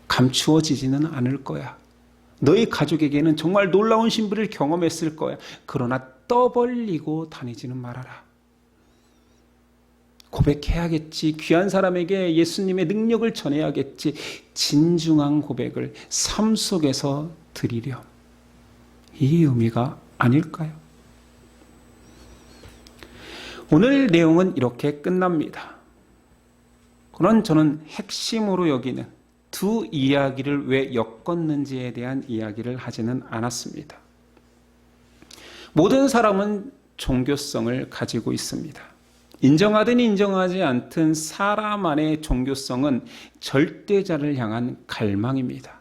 감추어지지는 않을 거야. 너희 가족에게는 정말 놀라운 신비를 경험했을 거야. 그러나 떠벌리고 다니지는 말아라. 고백해야겠지. 귀한 사람에게 예수님의 능력을 전해야겠지. 진중한 고백을 삶 속에서 드리렴. 이 의미가 아닐까요? 오늘 내용은 이렇게 끝납니다. 그러나 저는 핵심으로 여기는 두 이야기를 왜 엮었는지에 대한 이야기를 하지는 않았습니다. 모든 사람은 종교성을 가지고 있습니다. 인정하든 인정하지 않든 사람 안의 종교성은 절대자를 향한 갈망입니다.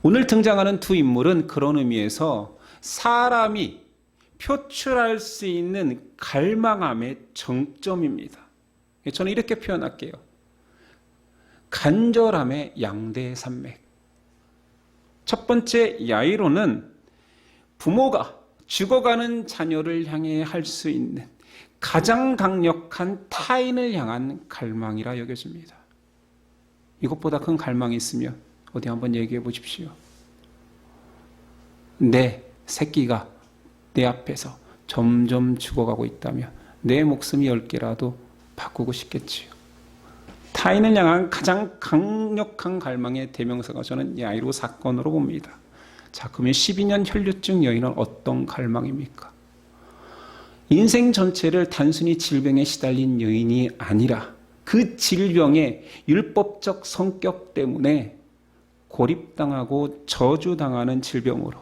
오늘 등장하는 두 인물은 그런 의미에서 사람이 표출할 수 있는 갈망함의 정점입니다. 저는 이렇게 표현할게요. 간절함의 양대 산맥. 첫 번째 야이로는 부모가 죽어가는 자녀를 향해 할 수 있는 가장 강력한 타인을 향한 갈망이라 여겨집니다. 이것보다 큰 갈망이 있으면 어디 한번 얘기해 보십시오. 내 새끼가 내 앞에서 점점 죽어가고 있다면 내 목숨이 10개라도 바꾸고 싶겠지요. 타인을 향한 가장 강력한 갈망의 대명사가 저는 야이로 사건으로 봅니다. 자, 그러면 12년 혈류증 여인은 어떤 갈망입니까? 인생 전체를 단순히 질병에 시달린 여인이 아니라 그 질병의 율법적 성격 때문에 고립당하고 저주당하는 질병으로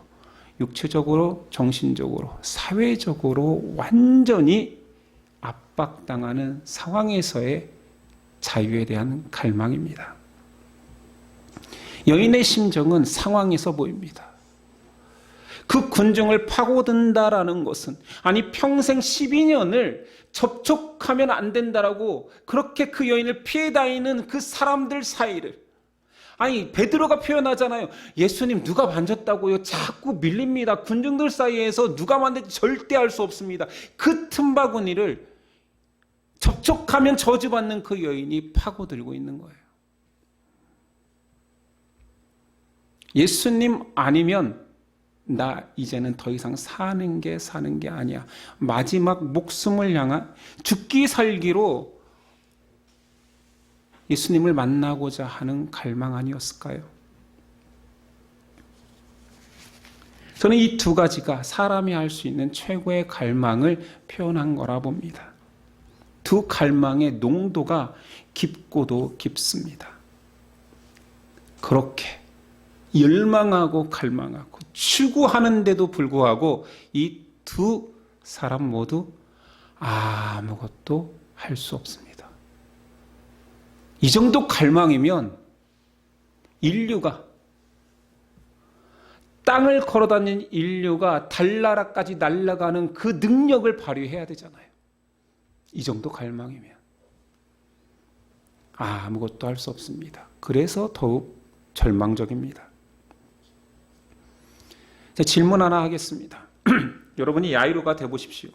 육체적으로, 정신적으로, 사회적으로 완전히 압박당하는 상황에서의 자유에 대한 갈망입니다. 여인의 심정은 상황에서 보입니다. 그 군중을 파고든다라는 것은, 아니 평생 12년을 접촉하면 안 된다라고 그렇게 그 여인을 피해 다니는 그 사람들 사이를, 아니 베드로가 표현하잖아요. 예수님 누가 만졌다고요? 자꾸 밀립니다. 군중들 사이에서 누가 만든지 절대 알 수 없습니다. 그 틈바구니를 접촉하면 저주받는 그 여인이 파고들고 있는 거예요. 예수님 아니면 나 이제는 더 이상 사는 게 아니야. 마지막 목숨을 향한 죽기 살기로 예수님을 만나고자 하는 갈망 아니었을까요? 저는 이 두 가지가 사람이 할 수 있는 최고의 갈망을 표현한 거라 봅니다. 두 갈망의 농도가 깊고도 깊습니다. 그렇게 열망하고 갈망하고 추구하는데도 불구하고 이 두 사람 모두 아무것도 할 수 없습니다. 이 정도 갈망이면 인류가, 땅을 걸어다니는 인류가 달나라까지 날아가는 그 능력을 발휘해야 되잖아요. 이 정도 갈망이면 아무것도 할 수 없습니다. 그래서 더욱 절망적입니다. 자, 질문 하나 하겠습니다. 여러분이 야이로가 되어보십시오.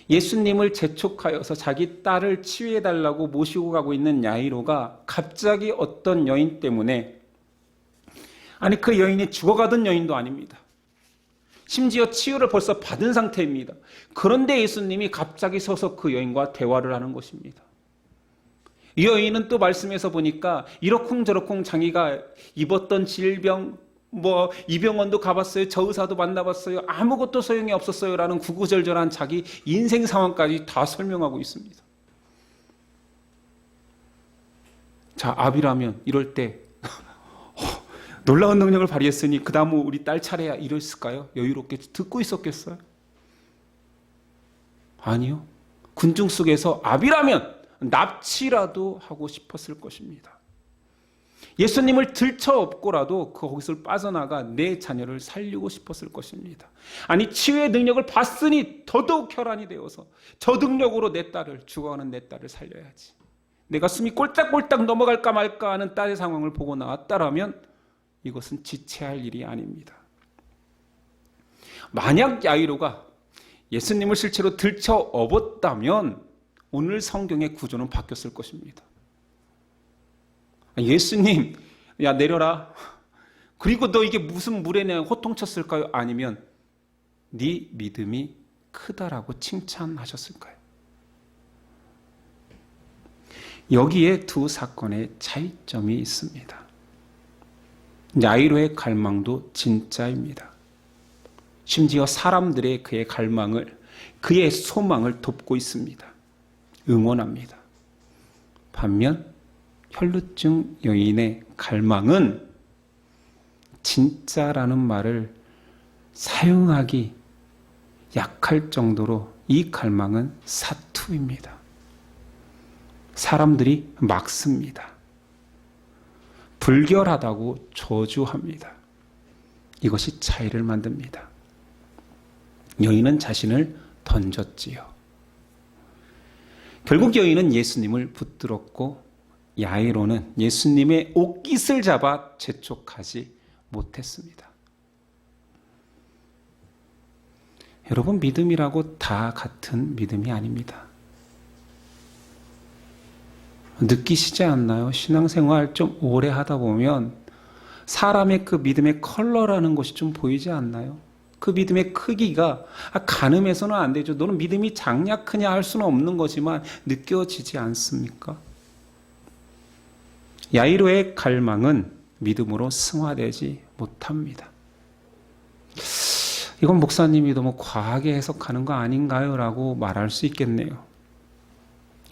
예수님을 재촉하여서 자기 딸을 치유해달라고 모시고 가고 있는 야이로가 갑자기 어떤 여인 때문에, 아니 그 여인이 죽어가던 여인도 아닙니다. 심지어 치유를 벌써 받은 상태입니다. 그런데 예수님이 갑자기 서서 그 여인과 대화를 하는 것입니다. 이 여인은 또 말씀에서 보니까 이러쿵저러쿵 자기가 입었던 질병, 이 병원도 가봤어요. 저 의사도 만나봤어요. 아무것도 소용이 없었어요. 라는 구구절절한 자기 인생 상황까지 다 설명하고 있습니다. 자, 아비라면 이럴 때 놀라운 능력을 발휘했으니 그 다음 우리 딸 차례야 이랬을까요? 여유롭게 듣고 있었겠어요? 아니요. 군중 속에서 아비라면 납치라도 하고 싶었을 것입니다. 예수님을 들쳐업고라도 거기서 빠져나가 내 자녀를 살리고 싶었을 것입니다. 아니 치유의 능력을 봤으니 더더욱 혈안이 되어서 저 능력으로 내 딸을, 죽어가는 내 딸을 살려야지. 내가 숨이 꼴딱꼴딱 넘어갈까 말까 하는 딸의 상황을 보고 나왔다라면 이것은 지체할 일이 아닙니다. 만약 야이로가 예수님을 실제로 들쳐업었다면 오늘 성경의 구조는 바뀌었을 것입니다. 예수님, 야 내려라. 그리고 너 이게 무슨 물에 내가 호통쳤을까요? 아니면 네 믿음이 크다라고 칭찬하셨을까요? 여기에 두 사건의 차이점이 있습니다. 야이로의 갈망도 진짜입니다. 심지어 사람들의 그의 갈망을, 그의 소망을 돕고 있습니다. 응원합니다. 반면 혈루증 여인의 갈망은 진짜라는 말을 사용하기 약할 정도로 이 갈망은 사투입니다. 사람들이 막습니다. 불결하다고 저주합니다. 이것이 차이를 만듭니다. 여인은 자신을 던졌지요. 결국 여인은 예수님을 붙들었고 야이로는 예수님의 옷깃을 잡아 재촉하지 못했습니다. 여러분, 믿음이라고 다 같은 믿음이 아닙니다. 느끼시지 않나요? 신앙생활 좀 오래 하다 보면 사람의 그 믿음의 컬러라는 것이 좀 보이지 않나요? 그 믿음의 크기가 가늠해서는 안 되죠. 너는 믿음이 작냐 크냐 할 수는 없는 거지만 느껴지지 않습니까? 야이로의 갈망은 믿음으로 승화되지 못합니다. 이건 목사님이 너무 과하게 해석하는 거 아닌가요? 라고 말할 수 있겠네요.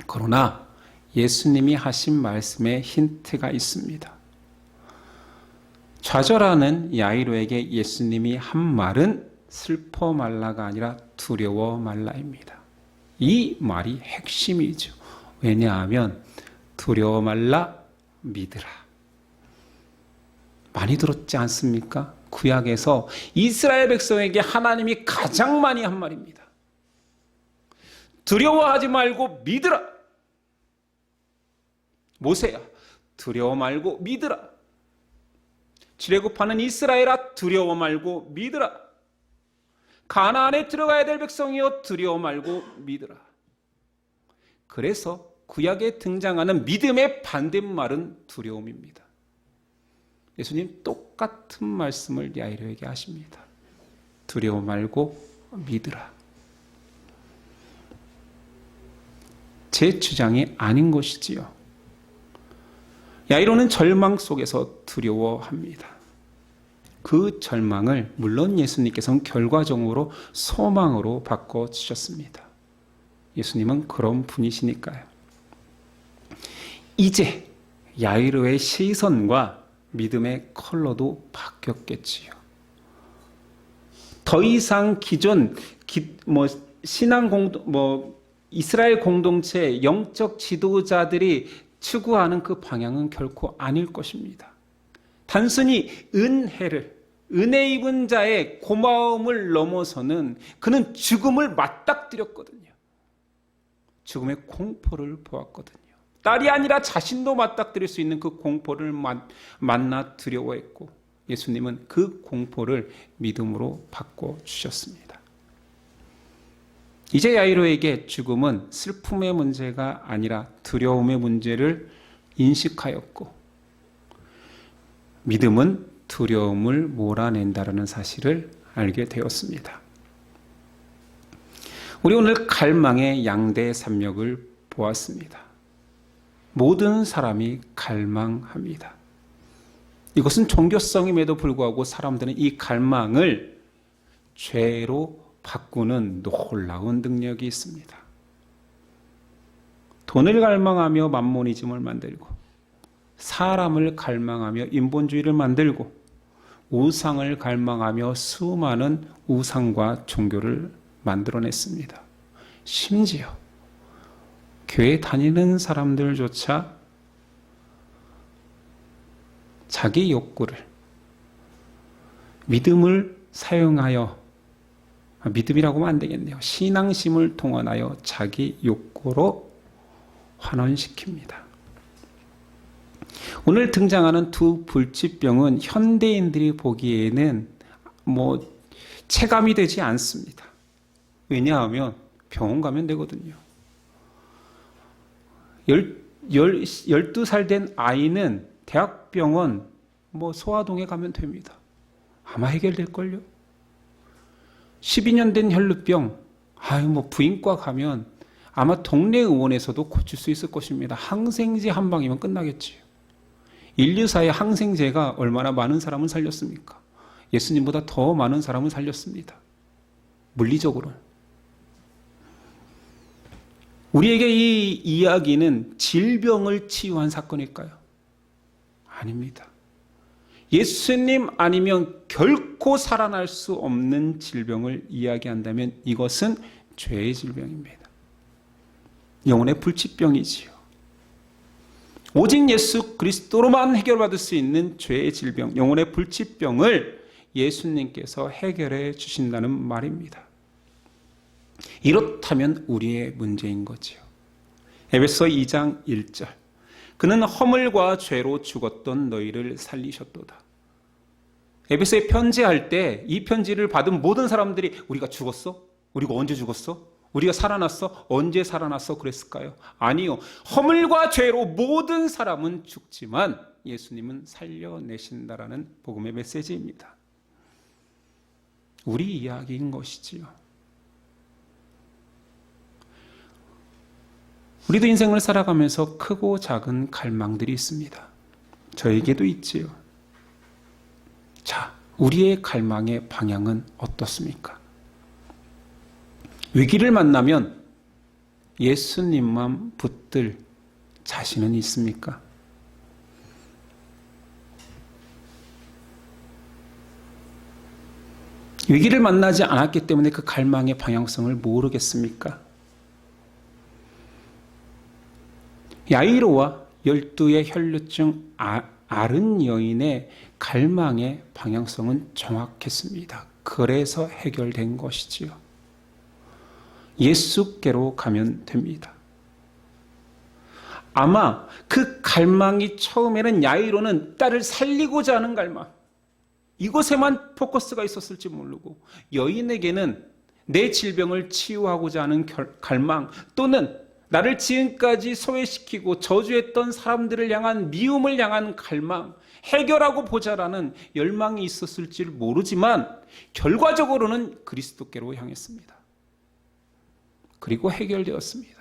그러나 예수님이 하신 말씀에 힌트가 있습니다. 좌절하는 야이로에게 예수님이 한 말은 슬퍼 말라가 아니라 두려워 말라입니다. 이 말이 핵심이죠. 왜냐하면 두려워 말라, 믿으라. 많이 들었지 않습니까? 구약에서 이스라엘 백성에게 하나님이 가장 많이 한 말입니다. 두려워하지 말고 믿으라. 모세야, 두려워 말고 믿으라. 출애굽하는 이스라엘아, 두려워 말고 믿으라. 가나안에 들어가야 될 백성이여, 두려워 말고 믿으라. 그래서 구약에 등장하는 믿음의 반대말은 두려움입니다. 예수님 똑같은 말씀을 야이로에게 하십니다. 두려워 말고 믿으라. 제 주장이 아닌 것이지요. 야이로는 절망 속에서 두려워합니다. 그 절망을 물론 예수님께서는 결과적으로 소망으로 바꿔주셨습니다. 예수님은 그런 분이시니까요. 이제 야이로의 시선과 믿음의 컬러도 바뀌었겠지요. 더 이상 기존 신앙 이스라엘 공동체 영적 지도자들이 추구하는 그 방향은 결코 아닐 것입니다. 단순히 은혜 입은 자의 고마움을 넘어서는 그는 죽음을 맞닥뜨렸거든요. 죽음의 공포를 보았거든요. 딸이 아니라 자신도 맞닥뜨릴 수 있는 그 공포를 만나 두려워했고, 예수님은 그 공포를 믿음으로 바꿔주셨습니다. 이제 야이로에게 죽음은 슬픔의 문제가 아니라 두려움의 문제를 인식하였고, 믿음은 두려움을 몰아낸다는 사실을 알게 되었습니다. 우리 오늘 갈망의 양대 산맥을 보았습니다. 모든 사람이 갈망합니다. 이것은 종교성임에도 불구하고 사람들은 이 갈망을 죄로 바꾸는 놀라운 능력이 있습니다. 돈을 갈망하며 만모니즘을 만들고, 사람을 갈망하며 인본주의를 만들고, 우상을 갈망하며 수많은 우상과 종교를 만들어냈습니다. 심지어 교회 다니는 사람들조차 자기 욕구를, 믿음을 사용하여, 믿음이라고 하면 안 되겠네요. 신앙심을 동원하여 자기 욕구로 환원시킵니다. 오늘 등장하는 두 불치병은 현대인들이 보기에는 체감이 되지 않습니다. 왜냐하면 병원 가면 되거든요. 12살 된 아이는 대학병원 소아동에 가면 됩니다. 아마 해결될걸요? 12년 된 혈루병, 부인과 가면 아마 동네 의원에서도 고칠 수 있을 것입니다. 항생제 한 방이면 끝나겠지요. 인류사의 항생제가 얼마나 많은 사람을 살렸습니까? 예수님보다 더 많은 사람을 살렸습니다. 물리적으로. 우리에게 이 이야기는 질병을 치유한 사건일까요? 아닙니다. 예수님 아니면 결코 살아날 수 없는 질병을 이야기한다면 이것은 죄의 질병입니다. 영혼의 불치병이지요. 오직 예수 그리스도로만 해결받을 수 있는 죄의 질병, 영혼의 불치병을 예수님께서 해결해 주신다는 말입니다. 이렇다면 우리의 문제인 거지요. 에베소 2장 1절. 그는 허물과 죄로 죽었던 너희를 살리셨도다. 에베소에 편지할 때 이 편지를 받은 모든 사람들이 우리가 죽었어? 우리가 언제 죽었어? 우리가 살아났어? 언제 살아났어? 그랬을까요? 아니요. 허물과 죄로 모든 사람은 죽지만 예수님은 살려내신다라는 복음의 메시지입니다. 우리 이야기인 것이지요. 우리도 인생을 살아가면서 크고 작은 갈망들이 있습니다. 저에게도 있지요. 자, 우리의 갈망의 방향은 어떻습니까? 위기를 만나면 예수님만 붙들 자신은 있습니까? 위기를 만나지 않았기 때문에 그 갈망의 방향성을 모르겠습니까? 야이로와 12의 혈루증 아른 여인의 갈망의 방향성은 정확했습니다. 그래서 해결된 것이지요. 예수께로 가면 됩니다. 아마 그 갈망이 처음에는 야이로는 딸을 살리고자 하는 갈망, 이것에만 포커스가 있었을지 모르고 여인에게는 내 질병을 치유하고자 하는 갈망, 또는 나를 지금까지 소외시키고 저주했던 사람들을 향한 미움을 향한 갈망, 해결하고 보자라는 열망이 있었을지 모르지만 결과적으로는 그리스도께로 향했습니다. 그리고 해결되었습니다.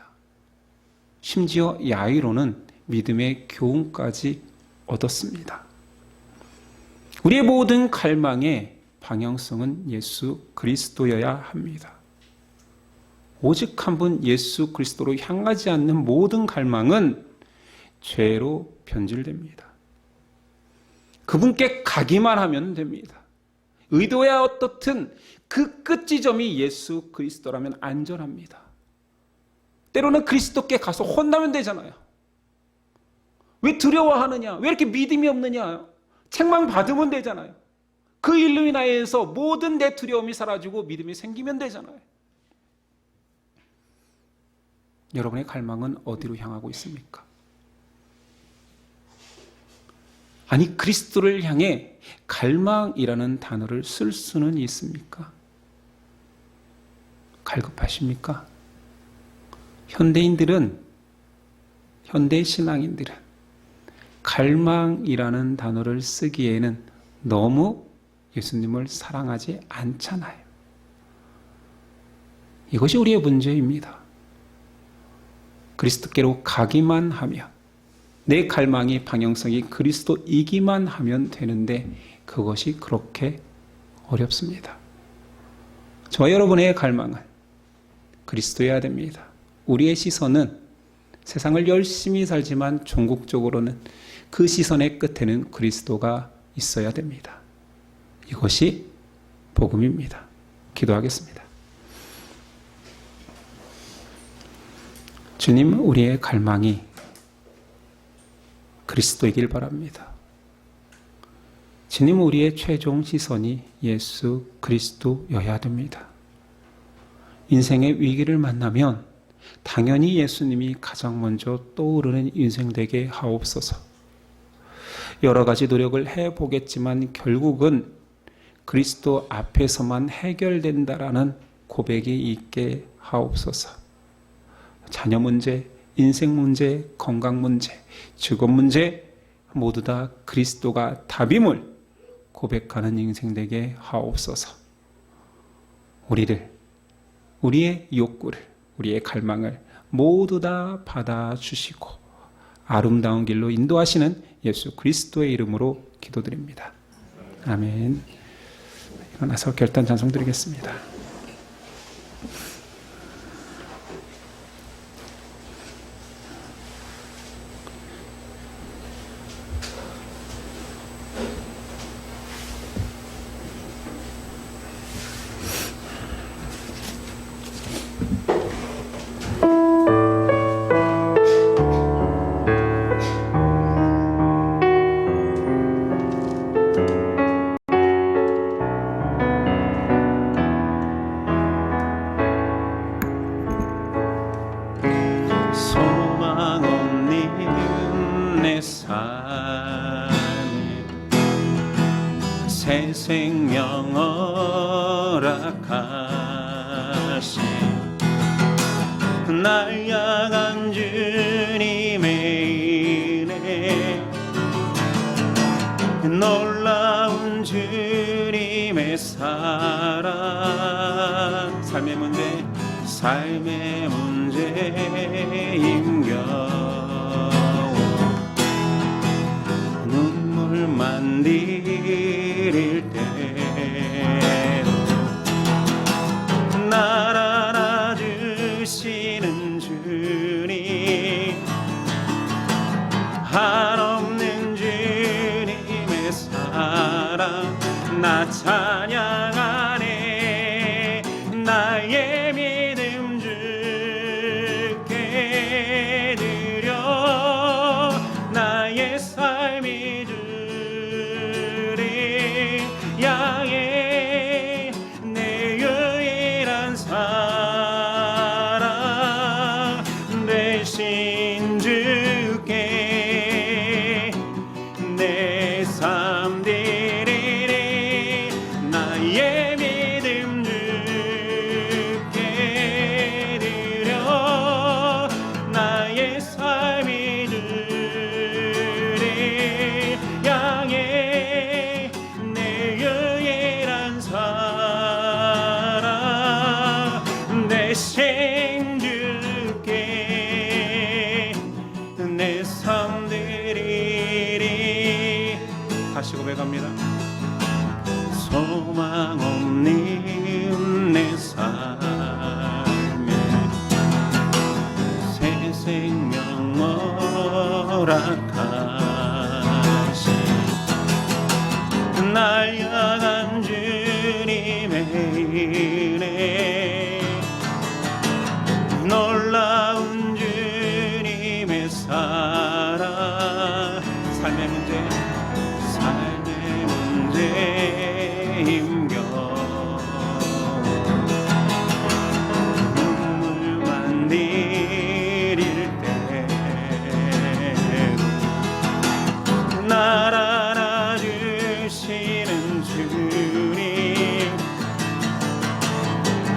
심지어 야이로는 믿음의 교훈까지 얻었습니다. 우리의 모든 갈망의 방향성은 예수 그리스도여야 합니다. 오직 한 분 예수 그리스도로 향하지 않는 모든 갈망은 죄로 변질됩니다. 그분께 가기만 하면 됩니다. 의도야 어떻든 그 끝지점이 예수 그리스도라면 안전합니다. 때로는 그리스도께 가서 혼나면 되잖아요. 왜 두려워하느냐? 왜 이렇게 믿음이 없느냐? 책망 받으면 되잖아요. 그 일로 인하여서 모든 내 두려움이 사라지고 믿음이 생기면 되잖아요. 여러분의 갈망은 어디로 향하고 있습니까? 아니, 그리스도를 향해 갈망이라는 단어를 쓸 수는 있습니까? 갈급하십니까? 현대 신앙인들은 갈망이라는 단어를 쓰기에는 너무 예수님을 사랑하지 않잖아요. 이것이 우리의 문제입니다. 그리스도께로 가기만 하면, 내 갈망의 방향성이 그리스도이기만 하면 되는데 그것이 그렇게 어렵습니다. 저와 여러분의 갈망은 그리스도여야 됩니다. 우리의 시선은 세상을 열심히 살지만 종국적으로는 그 시선의 끝에는 그리스도가 있어야 됩니다. 이것이 복음입니다. 기도하겠습니다. 주님, 우리의 갈망이 그리스도이길 바랍니다. 주님, 우리의 최종 시선이 예수 그리스도여야 됩니다. 인생의 위기를 만나면 당연히 예수님이 가장 먼저 떠오르는 인생 되게 하옵소서. 여러 가지 노력을 해보겠지만 결국은 그리스도 앞에서만 해결된다라는 고백이 있게 하옵소서. 자녀 문제, 인생 문제, 건강 문제, 직업 문제 모두 다 그리스도가 답임을 고백하는 인생 되게 하옵소서. 우리의 욕구를, 우리의 갈망을 모두 다 받아주시고 아름다운 길로 인도하시는 예수 그리스도의 이름으로 기도드립니다. 아멘. 일어나서 결단 찬송 드리겠습니다. 소망 없는 내 삶에 새 생명 허락하신 날 향한 주님의 은혜, 놀라운 주님의 사랑, 삶의 문제 힘겨워 눈물만 들일 때도 날 안아주시는 주님, 한없는 주님의 사랑 나 찬양하네. 나의 믿음 주께 대신 주께 내 삶 드리리. 다시 고백합니다. 소망 없는 내 삶에 새 생명 허락하시 날 향한 주님의 은혜 놀라운 주님의 사랑 삶의 문제 힘겨 눈물만 내릴 때도 날 안아주시는 주님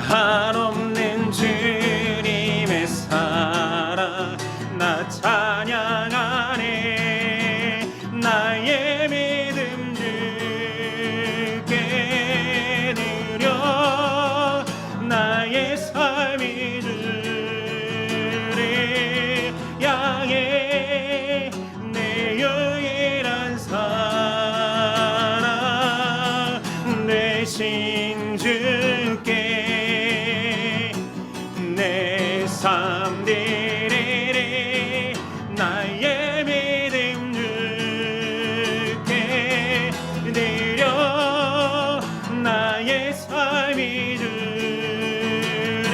한없는 주님의 사랑 나 찬양하네. 나의 믿음 주께 드려 나의 삶이 주를 향해 내 유일한 사랑 되신 주께 내 삶 드리리. 나의 믿음 주께 드려 나의 삶이 주를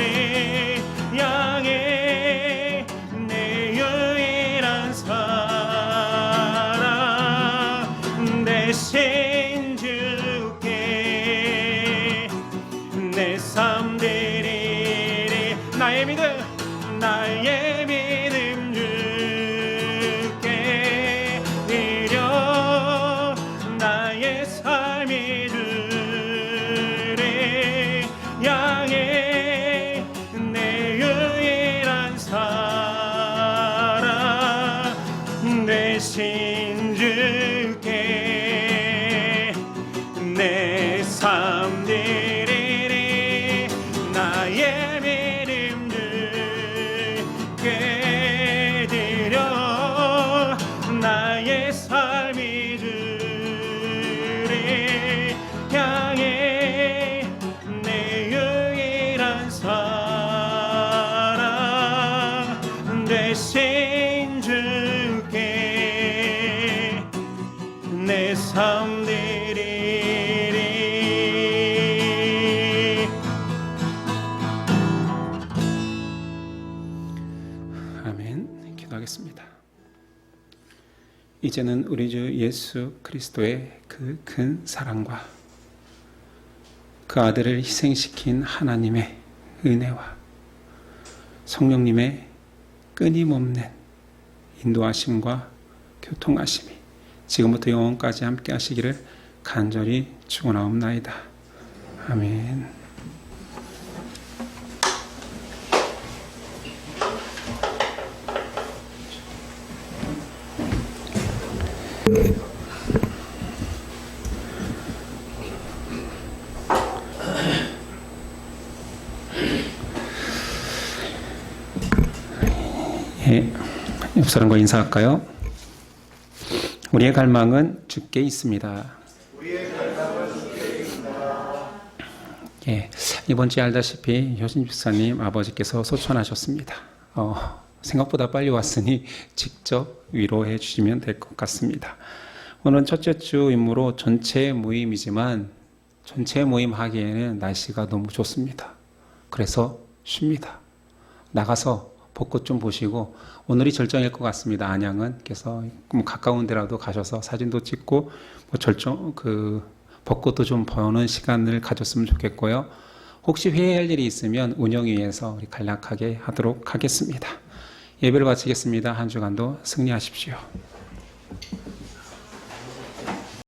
향해 내 유일한 사랑 대신 주께 내 삶 드리리. 나의 믿음 주께 드려 나의 삶이 주를 향해 내 유일한 사랑 대신 주께 내 삶 드리리. 나의 믿음 주께 드려 나의 삶이 주를 향해 내 유일한 사랑 대신 주께 내 삶 드리리. 아멘. 기도하겠습니다. 이제는 우리 주 예수 그리스도의 그 큰 사랑과 그 아들을 희생시킨 하나님의 은혜와 성령님의 끊임없는 인도하심과 교통하심이 지금부터 영원까지 함께 하시기를 간절히 축원하옵나이다. 아멘. 예, 옆 사람과 인사할까요? 우리의 갈망은 주께 있습니다. 예, 이번 주에 알다시피 효진 집사님 아버지께서 소천하셨습니다. 생각보다 빨리 왔으니 직접 위로해 주시면 될 것 같습니다. 오늘은 첫째 주 임무로 전체 모임이지만 전체 모임 하기에는 날씨가 너무 좋습니다. 그래서 쉽니다. 나가서 벚꽃 좀 보시고, 오늘이 절정일 것 같습니다. 안양은. 그래서 가까운 데라도 가셔서 사진도 찍고 벚꽃도 좀 보는 시간을 가졌으면 좋겠고요. 혹시 회의할 일이 있으면 운영위에서 우리 간략하게 하도록 하겠습니다. 예배를 마치겠습니다. 한 주간도 승리하십시오.